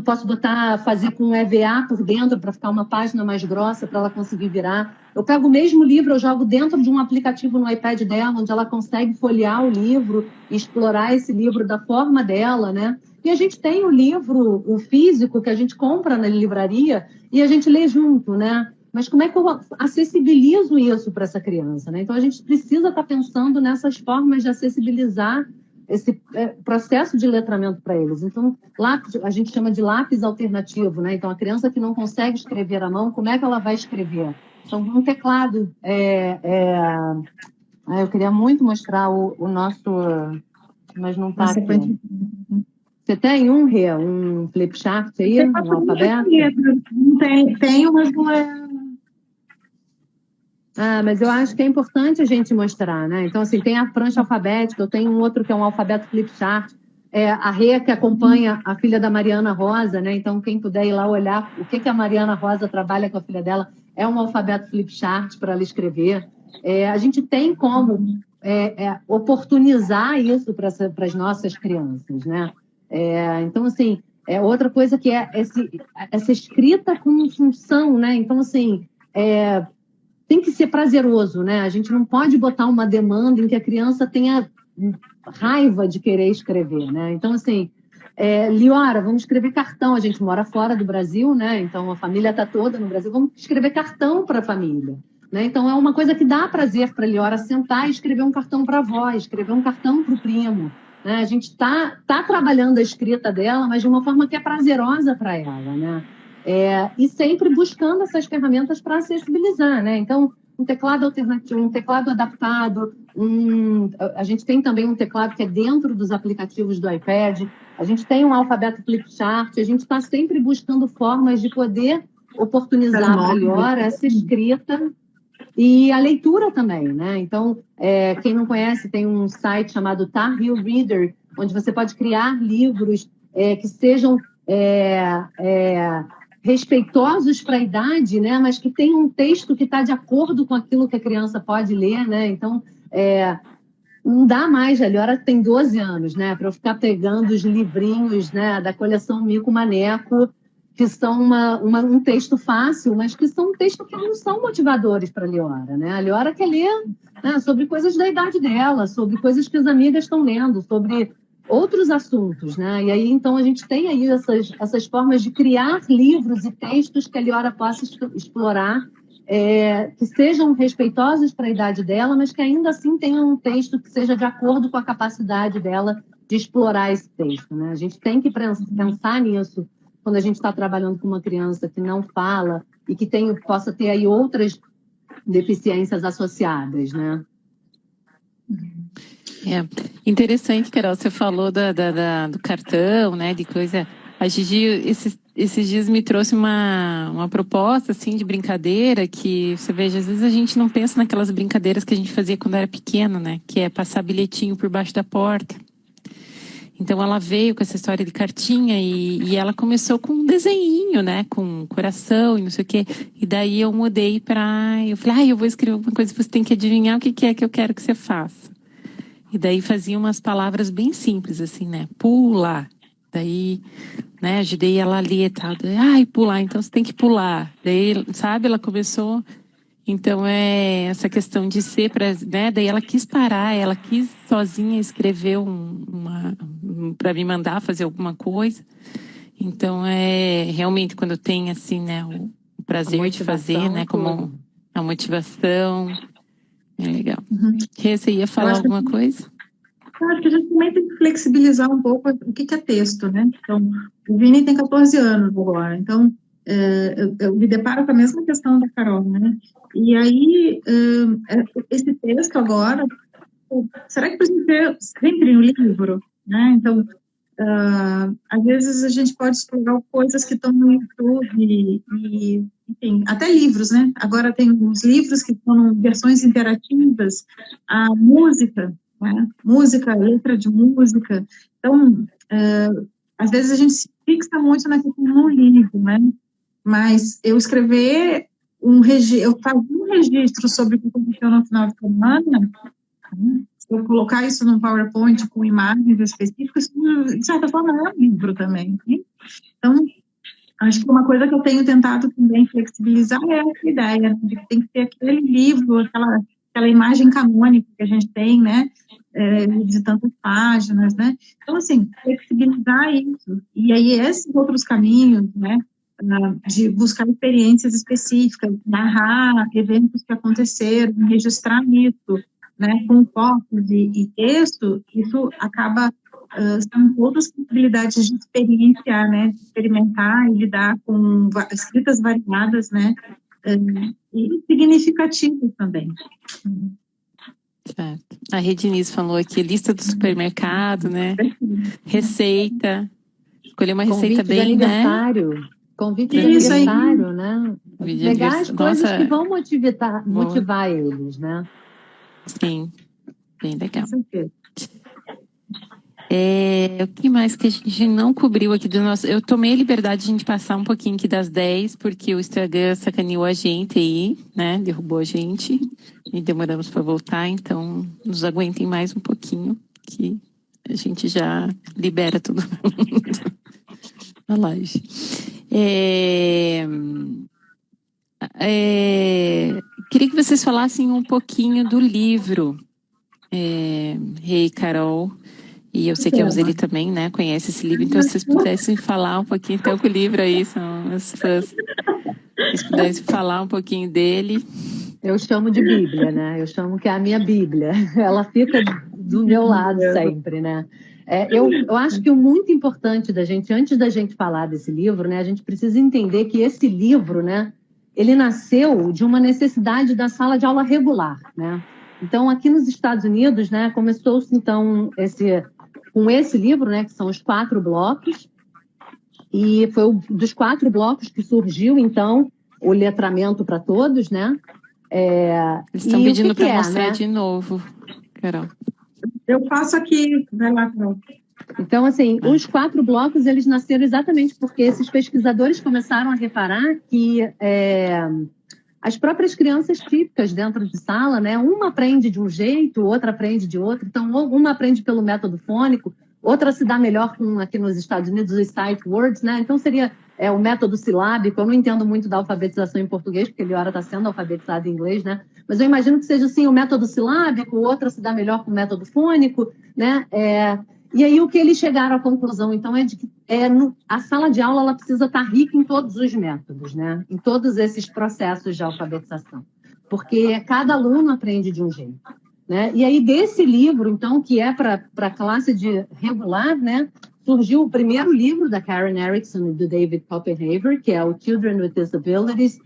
posso fazer com EVA por dentro para ficar uma página mais grossa para ela conseguir virar. Eu pego o mesmo livro, eu jogo dentro de um aplicativo no iPad dela, onde ela consegue folhear o livro e explorar esse livro da forma dela, né? E a gente tem o livro, o físico, que a gente compra na livraria e a gente lê junto, né? Mas como é que eu acessibilizo isso para essa criança, né? Então, a gente precisa estar pensando nessas formas de acessibilizar esse processo de letramento para eles. Então, lápis, a gente chama de lápis alternativo, né? Então, a criança que não consegue escrever à mão, como é que ela vai escrever? Então, um teclado. Eu queria muito mostrar o nosso... Mas não está aqui. Você tem um flipchart aí, um alfabeto? Tenho, mas não é... Mas eu acho que é importante a gente mostrar, né? Então, assim, tem a prancha alfabética, eu tenho um outro que é um alfabeto flipchart, a Rê, que acompanha a filha da Mariana Rosa, né? Então, quem puder ir lá olhar o que a Mariana Rosa trabalha com a filha dela, é um alfabeto flipchart para ela escrever. A gente tem como oportunizar isso para as nossas crianças, né? Então, assim, outra coisa que é essa escrita com função, né? Então, assim, tem que ser prazeroso, né? A gente não pode botar uma demanda em que a criança tenha raiva de querer escrever, né? Então, assim, Liora, vamos escrever cartão. A gente mora fora do Brasil, né? Então, a família está toda no Brasil. Vamos escrever cartão para a família. né? Então, é uma coisa que dá prazer para a Liora sentar e escrever um cartão para a avó, escrever um cartão para o primo, né? A gente tá trabalhando a escrita dela, mas de uma forma que é prazerosa para ela, né? E sempre buscando essas ferramentas para acessibilizar, né? Então, um teclado alternativo, um teclado adaptado, a gente tem também um teclado que é dentro dos aplicativos do iPad, a gente tem um alfabeto Flipchart, a gente está sempre buscando formas de poder oportunizar para a Liora essa escrita e a leitura também, né? Então, quem não conhece, tem um site chamado Tar Heel Reader, onde você pode criar livros que sejam respeitosos para a idade, né? Mas que tem um texto que está de acordo com aquilo que a criança pode ler, né? Então, não dá mais, a Liora tem 12 anos, né? Para eu ficar pegando os livrinhos, né, da coleção Mico Maneco, que são um texto fácil, mas que são textos que não são motivadores para a Liora, né? A Liora quer ler, né, sobre coisas da idade dela, sobre coisas que as amigas estão lendo, sobre outros assuntos, né? E aí, então, a gente tem aí essas formas de criar livros e textos que a Liora possa explorar, que sejam respeitosos para a idade dela, mas que ainda assim tenham um texto que seja de acordo com a capacidade dela de explorar esse texto, né? A gente tem que pensar nisso quando a gente está trabalhando com uma criança que não fala e que possa ter aí outras deficiências associadas, né? Interessante, Carol, você falou do cartão, né, de coisa. A Gigi, esses dias me trouxe uma proposta, assim, de brincadeira que, você veja, às vezes a gente não pensa naquelas brincadeiras que a gente fazia quando era pequeno, né, que é passar bilhetinho por baixo da porta. Então, ela veio com essa história de cartinha e ela começou com um desenhinho, né? Com coração e não sei o quê. E daí eu mudei eu falei, eu vou escrever alguma coisa, você tem que adivinhar o que é que eu quero que você faça. E daí fazia umas palavras bem simples, assim, né? Pula. Daí, né, ajudei ela a ler e tal. Pular, então você tem que pular. Daí, sabe, ela começou... Então, essa questão de ser, né? Daí ela quis parar, ela quis sozinha escrever para me mandar fazer alguma coisa. Então, realmente, quando tem, assim, né, o prazer de fazer, né, como a motivação, é legal. Você ia falar alguma coisa? Eu acho que a gente também tem que flexibilizar um pouco o que é texto, né? Então, o Vini tem 14 anos agora, então eu me deparo com a mesma questão da Carol, né? E aí, esse texto agora, será que precisa ser sempre um livro, né? Então, às vezes a gente pode explorar coisas que estão no YouTube e, enfim, até livros, né? Agora tem uns livros que são versões interativas, a música, né? Música, letra de música. Então, às vezes a gente se fixa muito na questão do livro, né? Mas eu escrever eu fazer um registro sobre o que aconteceu no final de semana, né? Se eu colocar isso num PowerPoint com imagens específicas, de certa forma é um livro também, né? Então, acho que uma coisa que eu tenho tentado também flexibilizar é essa ideia de que tem que ter aquele livro, aquela imagem canônica que a gente tem, né, de tantas páginas, né? Então, assim, flexibilizar isso. E aí, esses outros caminhos, né, de buscar experiências específicas, narrar eventos que aconteceram, registrar isso, né, com fotos e texto, isso acaba são outras possibilidades de experienciar, né, de experimentar e lidar com escritas variadas, né, e significativas também. Certo. A Rediniz falou aqui, lista do supermercado, né, receita, escolher uma receita convite bem, de aniversário. né? Convite de aniversário, né? Pegar as coisas que vão motivar eles, né? Sim, bem legal. Com certeza. O que mais que a gente não cobriu aqui do nosso... Eu tomei a liberdade de a gente passar um pouquinho aqui das 10, porque o Instagram sacaneou a gente aí, né? Derrubou a gente e demoramos para voltar, então nos aguentem mais um pouquinho, que a gente já libera todo mundo na live. Queria que vocês falassem um pouquinho do livro, Rei Carol, e eu sei que a Roseli também, né, conhece esse livro, então se vocês pudessem falar um pouquinho, então que o livro aí são as fãs, se vocês pudessem falar um pouquinho dele. Eu chamo de Bíblia, né? Eu chamo que é a minha Bíblia. Ela fica do meu lado sempre, né? Eu acho que o muito importante da gente, antes da gente falar desse livro, né, a gente precisa entender que esse livro, né, ele nasceu de uma necessidade da sala de aula regular, né? Então, aqui nos Estados Unidos, né, começou-se, então, com esse livro, né, que são os 4 blocos, e foi dos 4 blocos que surgiu, então, o letramento para todos, né? Eles estão pedindo para mostrar, né, de novo, Carol. Eu passo aqui, vai lá, Carol. Então, assim, os 4 blocos, eles nasceram exatamente porque esses pesquisadores começaram a reparar que as próprias crianças típicas dentro de sala, né, uma aprende de um jeito, outra aprende de outro. Então, uma aprende pelo método fônico, outra se dá melhor com, aqui nos Estados Unidos, os sight words, né? Então, seria o método silábico. Eu não entendo muito da alfabetização em português, porque ele, ora, está sendo alfabetizado em inglês, né? Mas eu imagino que seja, assim, o método silábico, outra se dá melhor com o método fônico, né? E aí, o que eles chegaram à conclusão, então, é de que a sala de aula ela precisa estar rica em todos os métodos, né? Em todos esses processos de alfabetização. Porque cada aluno aprende de um jeito, né? E aí, desse livro, então, que é para a classe de regular, né? Surgiu o primeiro livro da Karen Erickson e do David Copenhaver, que é o Children with Disabilities,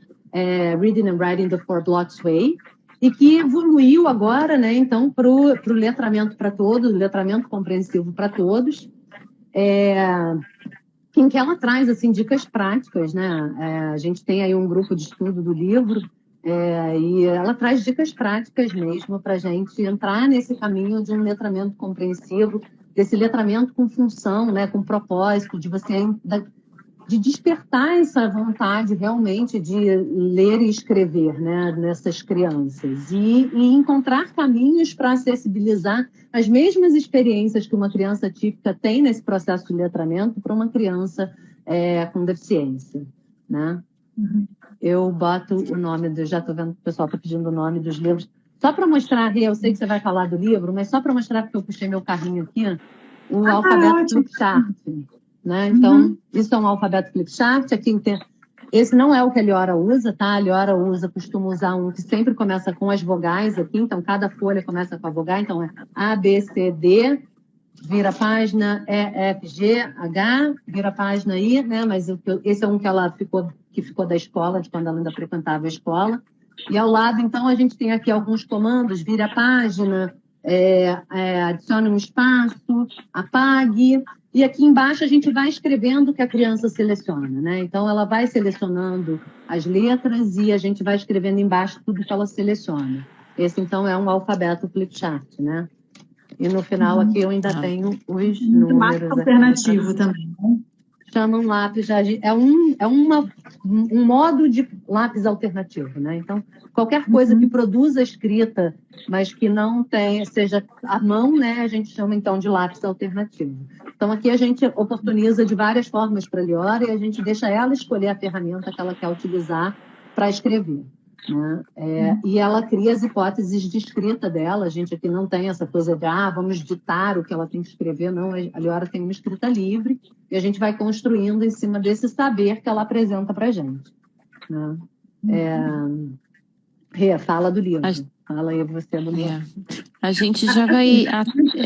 Reading and Writing the 4 Blocks Way, e que evoluiu agora, né, então, para o letramento para todos, letramento compreensivo para todos, em que ela traz, assim, dicas práticas, né? A gente tem aí um grupo de estudo do livro, e ela traz dicas práticas mesmo para a gente entrar nesse caminho de um letramento compreensivo, desse letramento com função, né, com propósito, de despertar essa vontade realmente de ler e escrever, né, nessas crianças e encontrar caminhos para acessibilizar as mesmas experiências que uma criança típica tem nesse processo de letramento para uma criança com deficiência, né? Uhum. Eu boto o nome, já estou vendo que o pessoal está pedindo o nome dos livros. Só para mostrar, eu sei que você vai falar do livro, mas só para mostrar, porque eu puxei meu carrinho aqui, o alfabeto Flipchart, né? Então, isso é um alfabeto Flipchart. Aqui esse não é o que a Eliora usa, tá? A Eliora costuma usar um que sempre começa com as vogais aqui, então cada folha começa com a vogal, então é A, B, C, D, vira a página, E, F, G, H, vira a página I, né? Mas esse é um que ficou da escola, de quando ela ainda frequentava a escola. E ao lado, então, a gente tem aqui alguns comandos, vira a página, adicione um espaço, apague, e aqui embaixo a gente vai escrevendo o que a criança seleciona, né? Então, ela vai selecionando as letras e a gente vai escrevendo embaixo tudo que ela seleciona. Esse, então, é um alfabeto Flipchart, né? E no final aqui eu ainda tenho os números. Lápis alternativo também, né? Chama um lápis, um modo de lápis alternativo, né? Então, qualquer coisa que produza escrita, mas que não seja à mão, né? A gente chama então de lápis alternativo. Então, aqui a gente oportuniza de várias formas para a Eliora e a gente deixa ela escolher a ferramenta que ela quer utilizar para escrever, né? E ela cria as hipóteses de escrita dela. A gente aqui não tem essa coisa de vamos ditar o que ela tem que escrever, não. A Eliora tem uma escrita livre e a gente vai construindo em cima desse saber que ela apresenta para a gente, né? Rê, fala do livro. Fala aí você do livro. A gente já vai... A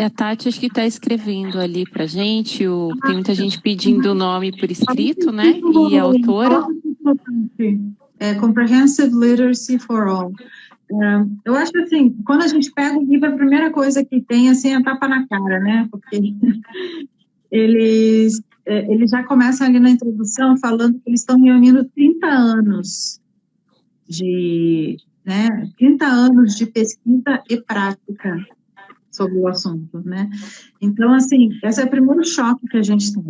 Tati acho que está escrevendo ali para a gente. Tem muita gente pedindo o nome por escrito, né? E a autora... Comprehensive Literacy for All. Eu acho assim, quando a gente pega o livro, a primeira coisa que tem assim, é tapa na cara, né? Porque eles já começam ali na introdução falando que eles estão reunindo 30 anos de pesquisa e prática sobre o assunto, né? Então, assim, esse é o primeiro choque que a gente tem.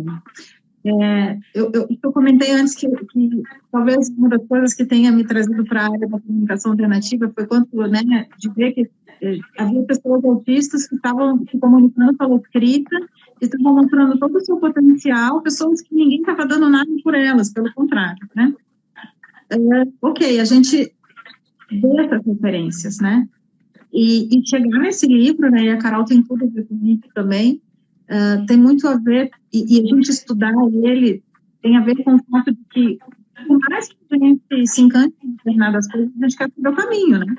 Eu comentei antes que talvez uma das coisas que tenha me trazido para a área da comunicação alternativa foi quando, né, de ver que havia pessoas autistas que estavam se comunicando pela escrita, estavam mostrando todo o seu potencial, pessoas que ninguém estava dando nada por elas, pelo contrário, né? Ok, a gente vê essas referências, né? E chegar nesse livro, né, e a Carol tem tudo a ver comigo também, tem muito a ver, e a gente estudar ele tem a ver com o fato de que por mais que a gente se encante em determinadas coisas, a gente quer saber o caminho, né?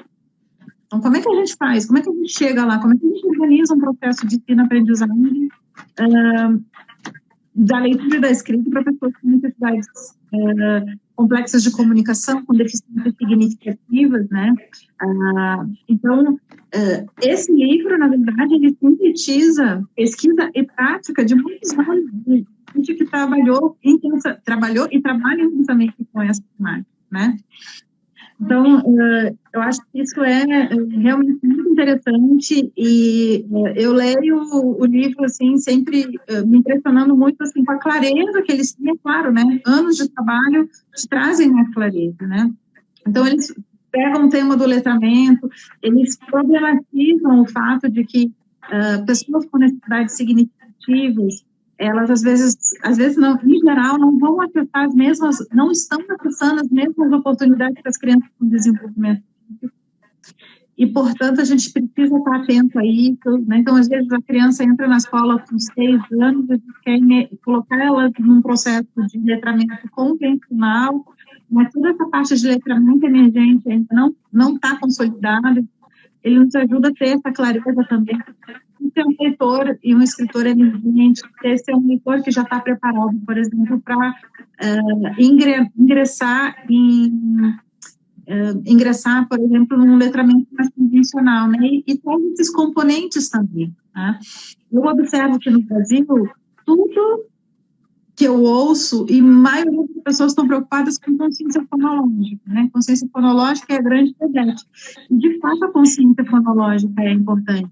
Então, como é que a gente faz? Como é que a gente chega lá? Como é que a gente organiza um processo de ensino-aprendizagem da leitura e da escrita para pessoas com necessidades complexas de comunicação, com deficiências significativas, né? Então, esse livro, na verdade, ele sintetiza pesquisa e prática de muitos anos de gente que trabalhou e trabalha intensamente com essa temática, né? Então, eu acho que isso é realmente muito interessante e eu leio o livro, assim, sempre me impressionando muito, assim, com a clareza que eles têm, claro, né? Anos de trabalho te trazem mais clareza, né? Então, eles pegam o tema do letramento, eles problematizam o fato de que pessoas com necessidades significativas, elas às vezes não, em geral, não vão acessar as mesmas, não estão acessando as mesmas oportunidades que as crianças com desenvolvimento. E, portanto, a gente precisa estar atento a isso, né? Então, às vezes, a criança entra na escola com 6 anos, a gente quer colocar ela num processo de letramento convencional, mas toda essa parte de letramento emergente ainda não está consolidada. Ele nos ajuda a ter essa clareza também. Ser um leitor e um escritor emergente, ser um leitor que já está preparado, por exemplo, para ingressar, por exemplo, num letramento mais convencional, né? E todos esses componentes também, né? Eu observo que no Brasil, tudo que eu ouço, e a maioria das pessoas estão preocupadas com consciência fonológica, né? Consciência fonológica é a grande debate. De fato, a consciência fonológica é importante.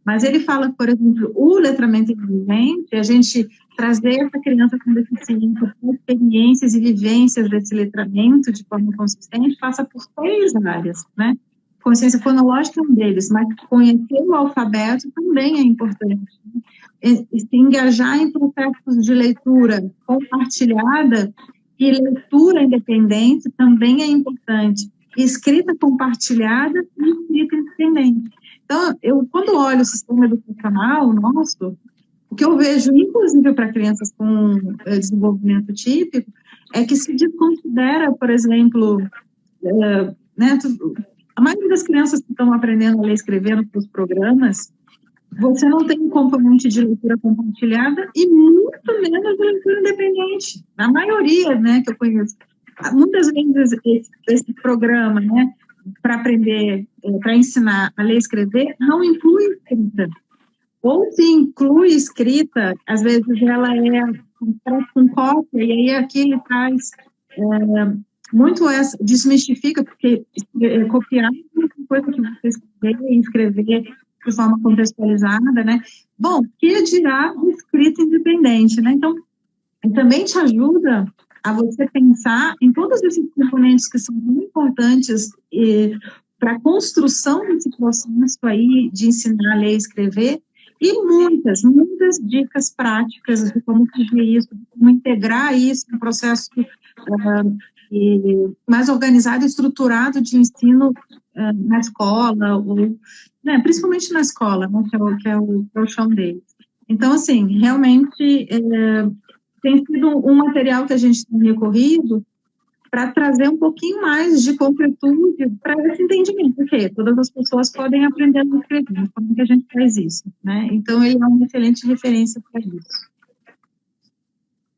Mas ele fala, por exemplo, o letramento emergente, a gente trazer essa criança com deficiência, com experiências e vivências desse letramento de forma consistente, passa por 6 áreas, né? Consciência fonológica é um deles, mas conhecer o alfabeto também é importante. Se engajar em processos de leitura compartilhada e leitura independente também é importante. Escrita compartilhada e escrita independente. Então, quando olho o sistema educacional nosso, o que eu vejo, inclusive para crianças com desenvolvimento típico, é que se desconsidera, por exemplo, né, a maioria das crianças que estão aprendendo a ler e escrever nos programas, você não tem um componente de leitura compartilhada e muito menos de leitura independente. Na maioria, né, que eu conheço. Muitas vezes esse programa, né, para aprender, para ensinar a ler e escrever, não inclui escrita. Ou se inclui escrita, às vezes ela com cópia, e aí aqui ele traz muito desmistifica, porque copiar é uma coisa que você escrever de forma contextualizada, né? Bom, que dirá o escrito independente, né? Então, também te ajuda a você pensar em todos esses componentes que são muito importantes para a construção desse processo aí de ensinar a ler e escrever, e muitas dicas práticas de como fazer isso, de como integrar isso no processo mais organizado e estruturado de ensino na escola, ou, né, principalmente na escola, né, que é o chão deles. Então, assim, realmente tem sido um material que a gente tem recorrido para trazer um pouquinho mais de concretude para esse entendimento, porque todas as pessoas podem aprender a escrever, como que a gente faz isso, né? Então, ele é uma excelente referência para isso.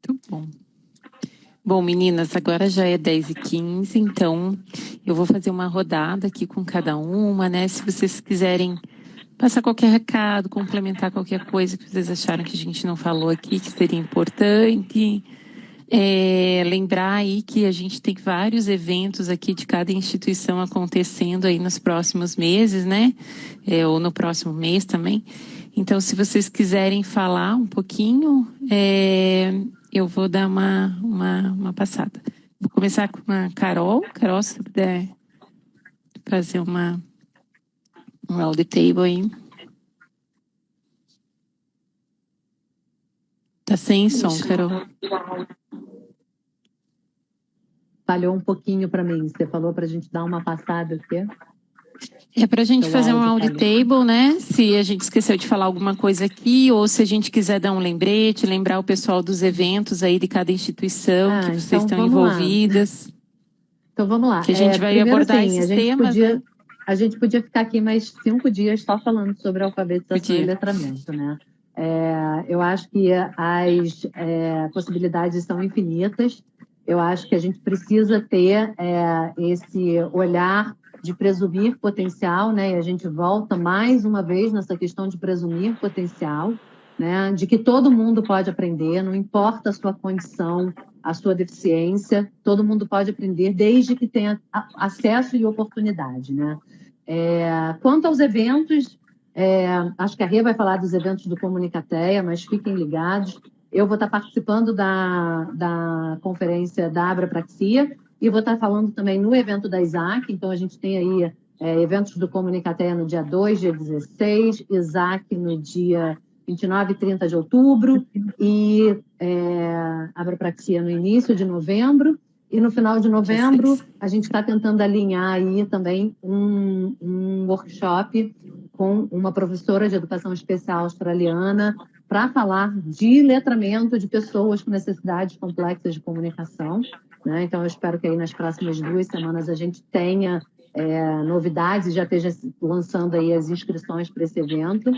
Muito bom. Bom, meninas, agora já é 10h15, então eu vou fazer uma rodada aqui com cada uma, né? Se vocês quiserem passar qualquer recado, complementar qualquer coisa que vocês acharam que a gente não falou aqui, que seria importante. Lembrar aí que a gente tem vários eventos aqui de cada instituição acontecendo aí nos próximos meses, né? Ou no próximo mês também. Então, se vocês quiserem falar um pouquinho, eu vou dar uma passada. Vou começar com a Carol. Carol, se você puder fazer um round table aí. Tá sem som, Carol. Falhou um pouquinho para mim. Você falou para a gente dar uma passada aqui. É para a gente Seu fazer um áudio audit table, né? Se a gente esqueceu de falar alguma coisa aqui, ou se a gente quiser dar um lembrete, lembrar o pessoal dos eventos aí de cada instituição que vocês então estão vamos lá. envolvidas. Então vamos lá. Que a gente vai Primeiro, abordar assim, esses temas, né? a gente podia ficar aqui mais 5 dias só falando sobre alfabetização e Podia. letramento, né? Eu acho que as possibilidades são infinitas. Eu acho que a gente precisa ter esse olhar de presumir potencial, né? E a gente volta mais uma vez nessa questão de presumir potencial, né? De que todo mundo pode aprender, não importa a sua condição, a sua deficiência, todo mundo pode aprender desde que tenha acesso e oportunidade, né? Quanto aos eventos, acho que a Rê vai falar dos eventos do Comunicateia, mas fiquem ligados. Eu vou estar participando da conferência da Abrapraxia e vou estar falando também no evento da Isaac. Então, a gente tem aí eventos do Comunicateia no dia 2, dia 16, Isaac no dia 29 e 30 de outubro e Abrapraxia no início de novembro. E no final de novembro, a gente está tentando alinhar aí também um workshop com uma professora de educação especial australiana para falar de letramento de pessoas com necessidades complexas de comunicação, né? Então, eu espero que aí nas próximas 2 semanas a gente tenha novidades e já esteja lançando aí as inscrições para esse evento.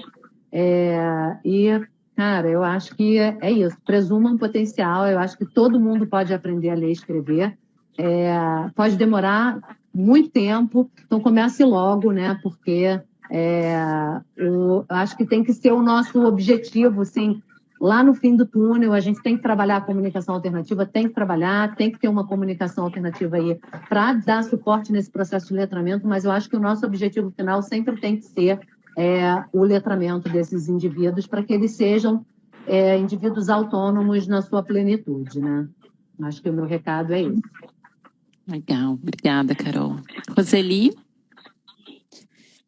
Cara, eu acho que é isso. Presumam potencial. Eu acho que todo mundo pode aprender a ler e escrever. Pode demorar muito tempo, então comece logo, né? Porque eu acho que tem que ser o nosso objetivo, assim, lá no fim do túnel. A gente tem que trabalhar a comunicação alternativa, tem que trabalhar, tem que ter uma comunicação alternativa aí para dar suporte nesse processo de letramento, mas eu acho que o nosso objetivo final sempre tem que ser o letramento desses indivíduos para que eles sejam indivíduos autônomos na sua plenitude, né? Acho que o meu recado é esse. Legal, obrigada, Carol. Roseli?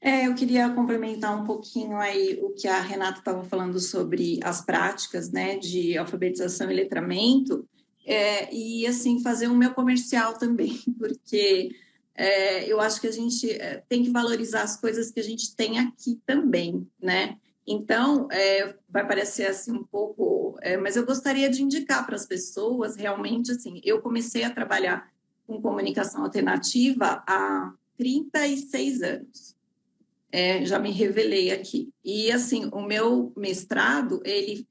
Eu queria complementar um pouquinho aí o que a Renata estava falando sobre as práticas, né, de alfabetização e letramento, e, assim, fazer o meu comercial também, porque eu acho que a gente tem que valorizar as coisas que a gente tem aqui também, né? Então, vai parecer assim um pouco, mas eu gostaria de indicar para as pessoas, realmente, assim, eu comecei a trabalhar com comunicação alternativa há 36 anos. Já me revelei aqui. E, assim, o meu mestrado, ele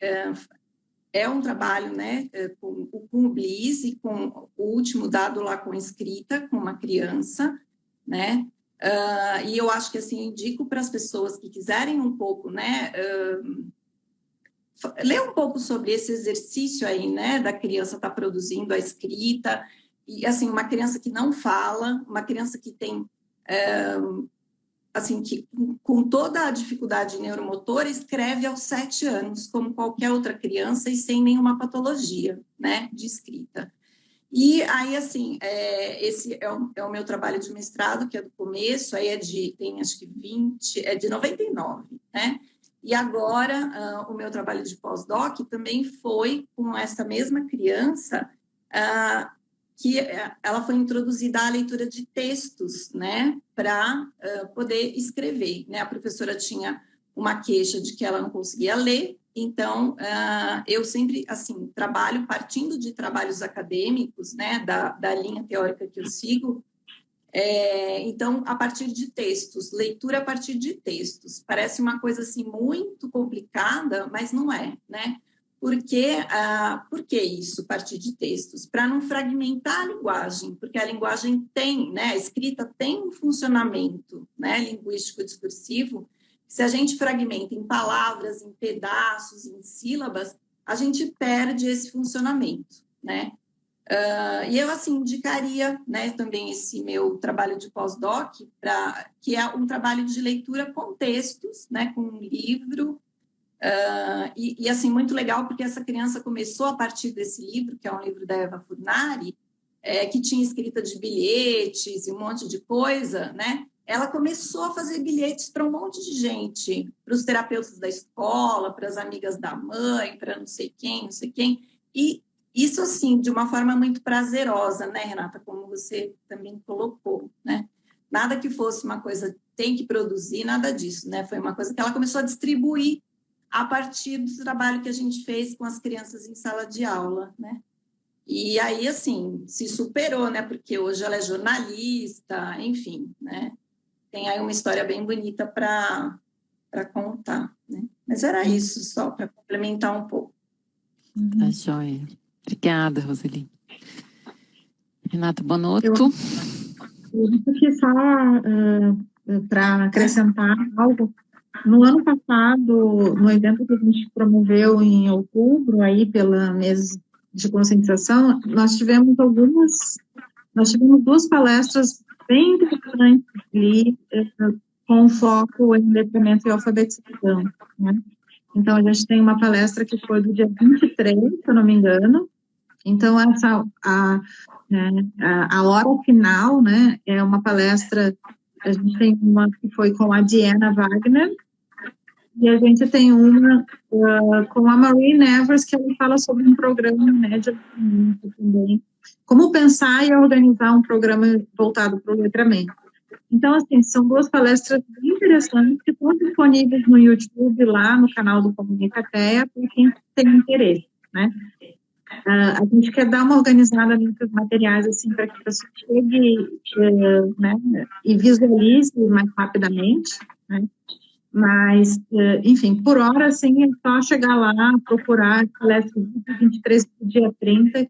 é um trabalho, né, com o BLIS e com o último dado lá com escrita, com uma criança, né? E eu acho que, assim, indico para as pessoas que quiserem um pouco, né, ler um pouco sobre esse exercício aí, né, da criança estar produzindo a escrita, e, assim, uma criança que não fala, uma criança que tem... assim, que com toda a dificuldade neuromotora, escreve aos 7 anos, como qualquer outra criança, e sem nenhuma patologia, né, de escrita. E aí, assim, esse é o meu trabalho de mestrado, que é do começo, aí tem acho que 20, de 99, né? E agora, o meu trabalho de pós-doc também foi com essa mesma criança, que ela foi introduzida à leitura de textos, né, para poder escrever, né? A professora tinha uma queixa de que ela não conseguia ler, então eu sempre, assim, trabalho partindo de trabalhos acadêmicos, né, da linha teórica que eu sigo. Então, a partir de textos, leitura a partir de textos. Parece uma coisa, assim, muito complicada, mas não é, né? Por que isso, a partir de textos? Para não fragmentar a linguagem, porque a linguagem tem, né, a escrita tem um funcionamento, né, linguístico-discursivo. Se a gente fragmenta em palavras, em pedaços, em sílabas, a gente perde esse funcionamento, né? E eu, assim, indicaria, né, também esse meu trabalho de pós-doc, que é um trabalho de leitura com textos, né, com um livro, e, assim, muito legal, porque essa criança começou a partir desse livro, que é um livro da Eva Furnari, que tinha escrita de bilhetes e um monte de coisa, né? Ela começou a fazer bilhetes para um monte de gente, para os terapeutas da escola, para as amigas da mãe, para não sei quem, e isso, assim, de uma forma muito prazerosa, né, Renata, como você também colocou, né? Nada que fosse uma coisa tem que produzir, nada disso, né? Foi uma coisa que ela começou a distribuir a partir do trabalho que a gente fez com as crianças em sala de aula, né? E aí, assim, se superou, né? Porque hoje ela é jornalista, enfim, né? Tem aí uma história bem bonita para contar, né? Mas era isso, só para complementar um pouco. Tá joia. Obrigada, Roseli. Renata Bonotto. Eu aqui só para acrescentar algo. No ano passado, no evento que a gente promoveu em outubro, aí pela mesa de conscientização, nós tivemos duas palestras bem interessantes ali, com foco em letramento e alfabetização, né? Então, a gente tem uma palestra que foi do dia 23, se eu não me engano. Então, a hora final, né, é uma palestra, a gente tem uma que foi com a Diana Wagner, e a gente tem uma com a Marie Nevers, que ela fala sobre um programa, né, de letramento também. Como pensar e organizar um programa voltado para o letramento. Então, assim, são duas palestras bem interessantes que estão disponíveis no YouTube, lá no canal do Comunicatea, para quem tem interesse, né? A gente quer dar uma organizada nesses materiais, assim, para que a pessoa chegue, né, e visualize mais rapidamente, né? Mas, enfim, por hora, assim, é só chegar lá, procurar palestra do 23 do dia 30,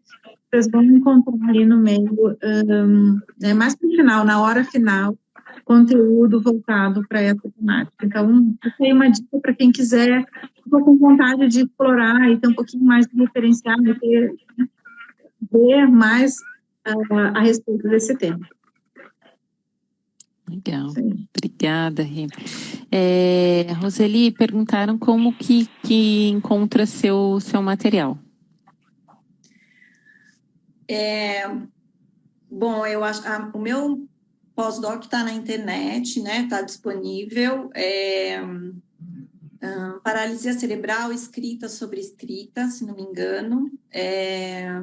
vocês vão encontrar ali no meio, mais no final, na hora final, conteúdo voltado para essa temática. Então, eu tenho uma dica para quem quiser, ficou com vontade de explorar e ter um pouquinho mais de referencial, ver mais a respeito desse tema. Legal. Sim. Obrigada, Rê. Roseli, perguntaram como que encontra seu material. Bom, eu acho o meu pós-doc está na internet, né? Está disponível. Paralisia cerebral, escrita sobre escrita, se não me engano. É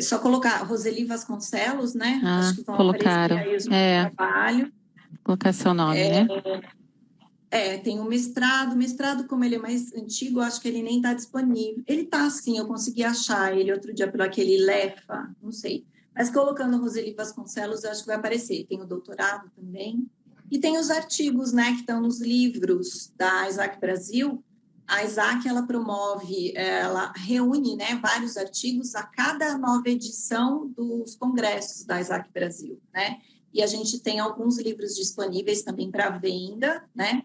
só colocar Roseli Vasconcelos, né? Acho que vão colocaram. aparecer aí o trabalho. Colocar seu nome, né? Tem o mestrado, como ele é mais antigo, acho que ele nem está disponível. Ele está, sim, eu consegui achar ele outro dia pelo aquele Lefa, não sei. Mas colocando Roseli Vasconcelos, eu acho que vai aparecer. Tem o doutorado também. E tem os artigos, né, que estão nos livros da Isaac Brasil. A Isaac, ela promove, ela reúne, né, vários artigos a cada nova edição dos congressos da Isaac Brasil, né? E a gente tem alguns livros disponíveis também para venda, né?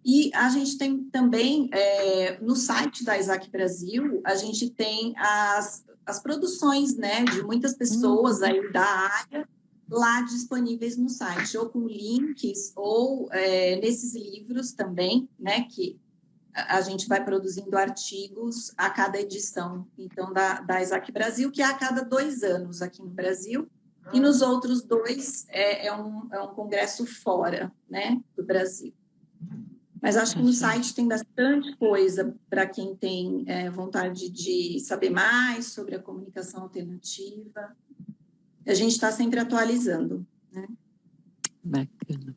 E a gente tem também, no site da Isaac Brasil, a gente tem as produções, né, de muitas pessoas aí da área lá disponíveis no site, ou com links, ou nesses livros também, né, que a gente vai produzindo artigos a cada edição, então, da Isaac Brasil, que é a cada 2 anos aqui no Brasil, e nos outros 2 é um congresso fora, né, do Brasil. Mas acho que no site tem bastante coisa para quem tem vontade de saber mais sobre a comunicação alternativa. A gente está sempre atualizando, né? Bacana.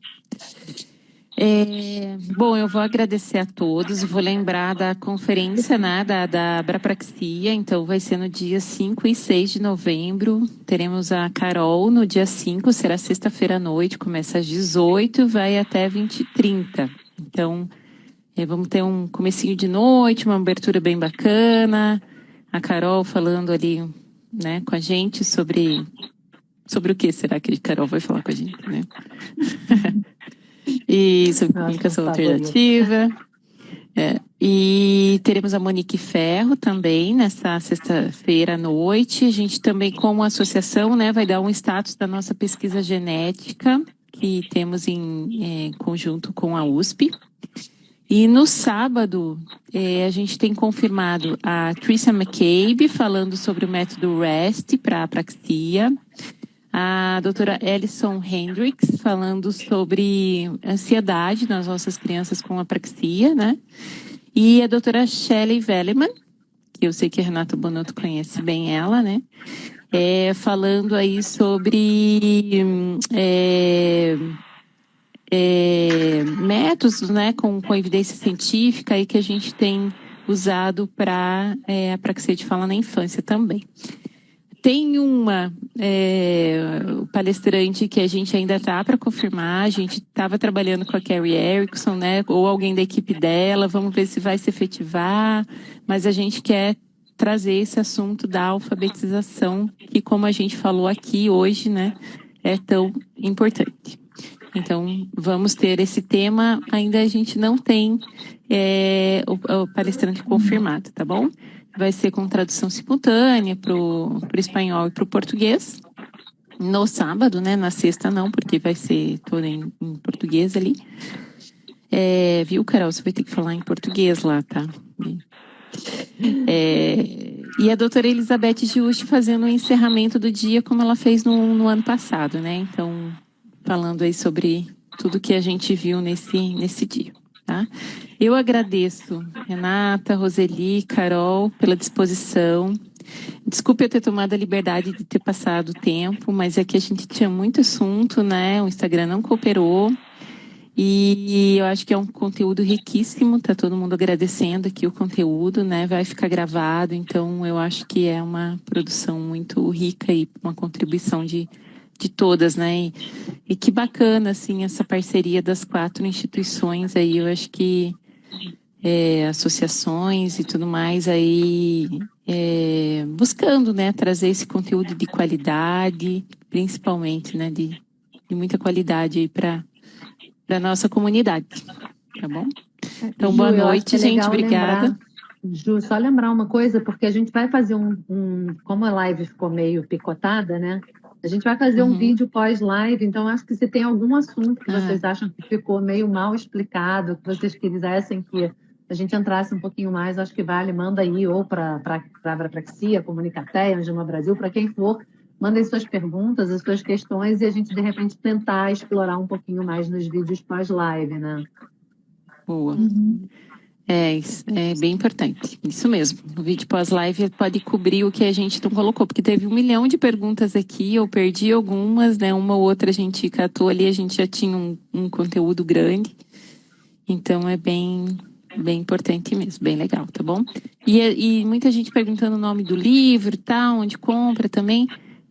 Bom, eu vou agradecer a todos, vou lembrar da conferência, né, da Abrapraxia, então vai ser no dia 5 e 6 de novembro, teremos a Carol no dia 5, será sexta-feira à noite, começa às 18, vai até 20h30, então vamos ter um comecinho de noite, uma abertura bem bacana, a Carol falando ali, né, com a gente sobre o que será que a Carol vai falar com a gente, né? E sobre comunicação alternativa. E teremos a Monique Ferro também nessa sexta-feira à noite. A gente também, como associação, né, vai dar um status da nossa pesquisa genética que temos em conjunto com a USP. E no sábado, a gente tem confirmado a Tricia McCabe falando sobre o método REST para a apraxia. A doutora Alison Hendricks falando sobre ansiedade nas nossas crianças com apraxia, né? E a doutora Shelley Velleman, que eu sei que a Renata Bonotto conhece bem ela, né? Falando aí sobre métodos, né, com evidência científica aí que a gente tem usado para a praxia de fala na infância também. Tem uma palestrante que a gente ainda está para confirmar, a gente estava trabalhando com a Carrie Erickson, né, ou alguém da equipe dela, vamos ver se vai se efetivar, mas a gente quer trazer esse assunto da alfabetização, que como a gente falou aqui hoje, né, é tão importante. Então, vamos ter esse tema, ainda a gente não tem o palestrante confirmado, tá bom? Vai ser com tradução simultânea para o espanhol e para o português, no sábado, né? Na sexta não, porque vai ser todo em português ali. Viu, Carol? Você vai ter que falar em português lá, tá? E a doutora Elizabeth Giusti fazendo o encerramento do dia, como ela fez no ano passado, né? Então, falando aí sobre tudo que a gente viu nesse dia, tá? Eu agradeço Renata, Roseli, Carol, pela disposição. Desculpe eu ter tomado a liberdade de ter passado o tempo, mas é que a gente tinha muito assunto, né? O Instagram não cooperou. E eu acho que é um conteúdo riquíssimo, tá todo mundo agradecendo aqui o conteúdo, né? Vai ficar gravado, então eu acho que é uma produção muito rica e uma contribuição de todas, né? E que bacana, assim, essa parceria das 4 instituições aí, eu acho que associações e tudo mais aí, buscando, né, trazer esse conteúdo de qualidade, principalmente, né, de muita qualidade aí para a nossa comunidade, tá bom? Então, Ju, boa noite, gente, obrigada. Ju, só lembrar uma coisa, porque a gente vai fazer como a live ficou meio picotada, né? A gente vai fazer um vídeo pós-live, então acho que se tem algum assunto que vocês acham que ficou meio mal explicado, que vocês quisessem que a gente entrasse um pouquinho mais, acho que vale, manda aí, ou para a Apraxia, Comunicateia, Anjuma Brasil, para quem for, mandem suas perguntas, as suas questões, e a gente, de repente, tentar explorar um pouquinho mais nos vídeos pós-live, né? Boa. Isso é bem importante, isso mesmo. O vídeo pós-live pode cobrir o que a gente não colocou, porque teve 1 milhão de perguntas aqui, eu perdi algumas, né? Uma ou outra a gente catou ali, a gente já tinha um conteúdo grande. Então é bem importante mesmo, bem legal, tá bom? E muita gente perguntando o nome do livro, tá? Onde compra também.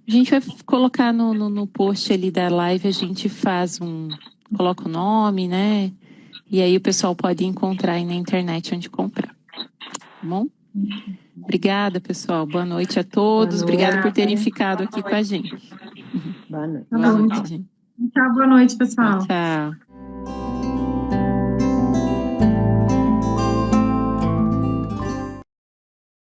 A gente vai colocar no post ali da live, a gente coloca o nome, né? E aí o pessoal pode encontrar aí na internet onde comprar. Tá bom? Obrigada, pessoal. Boa noite a todos. Obrigada por terem ficado aqui com a gente. Boa noite. Boa noite, gente. Tchau, boa noite, pessoal. Tchau.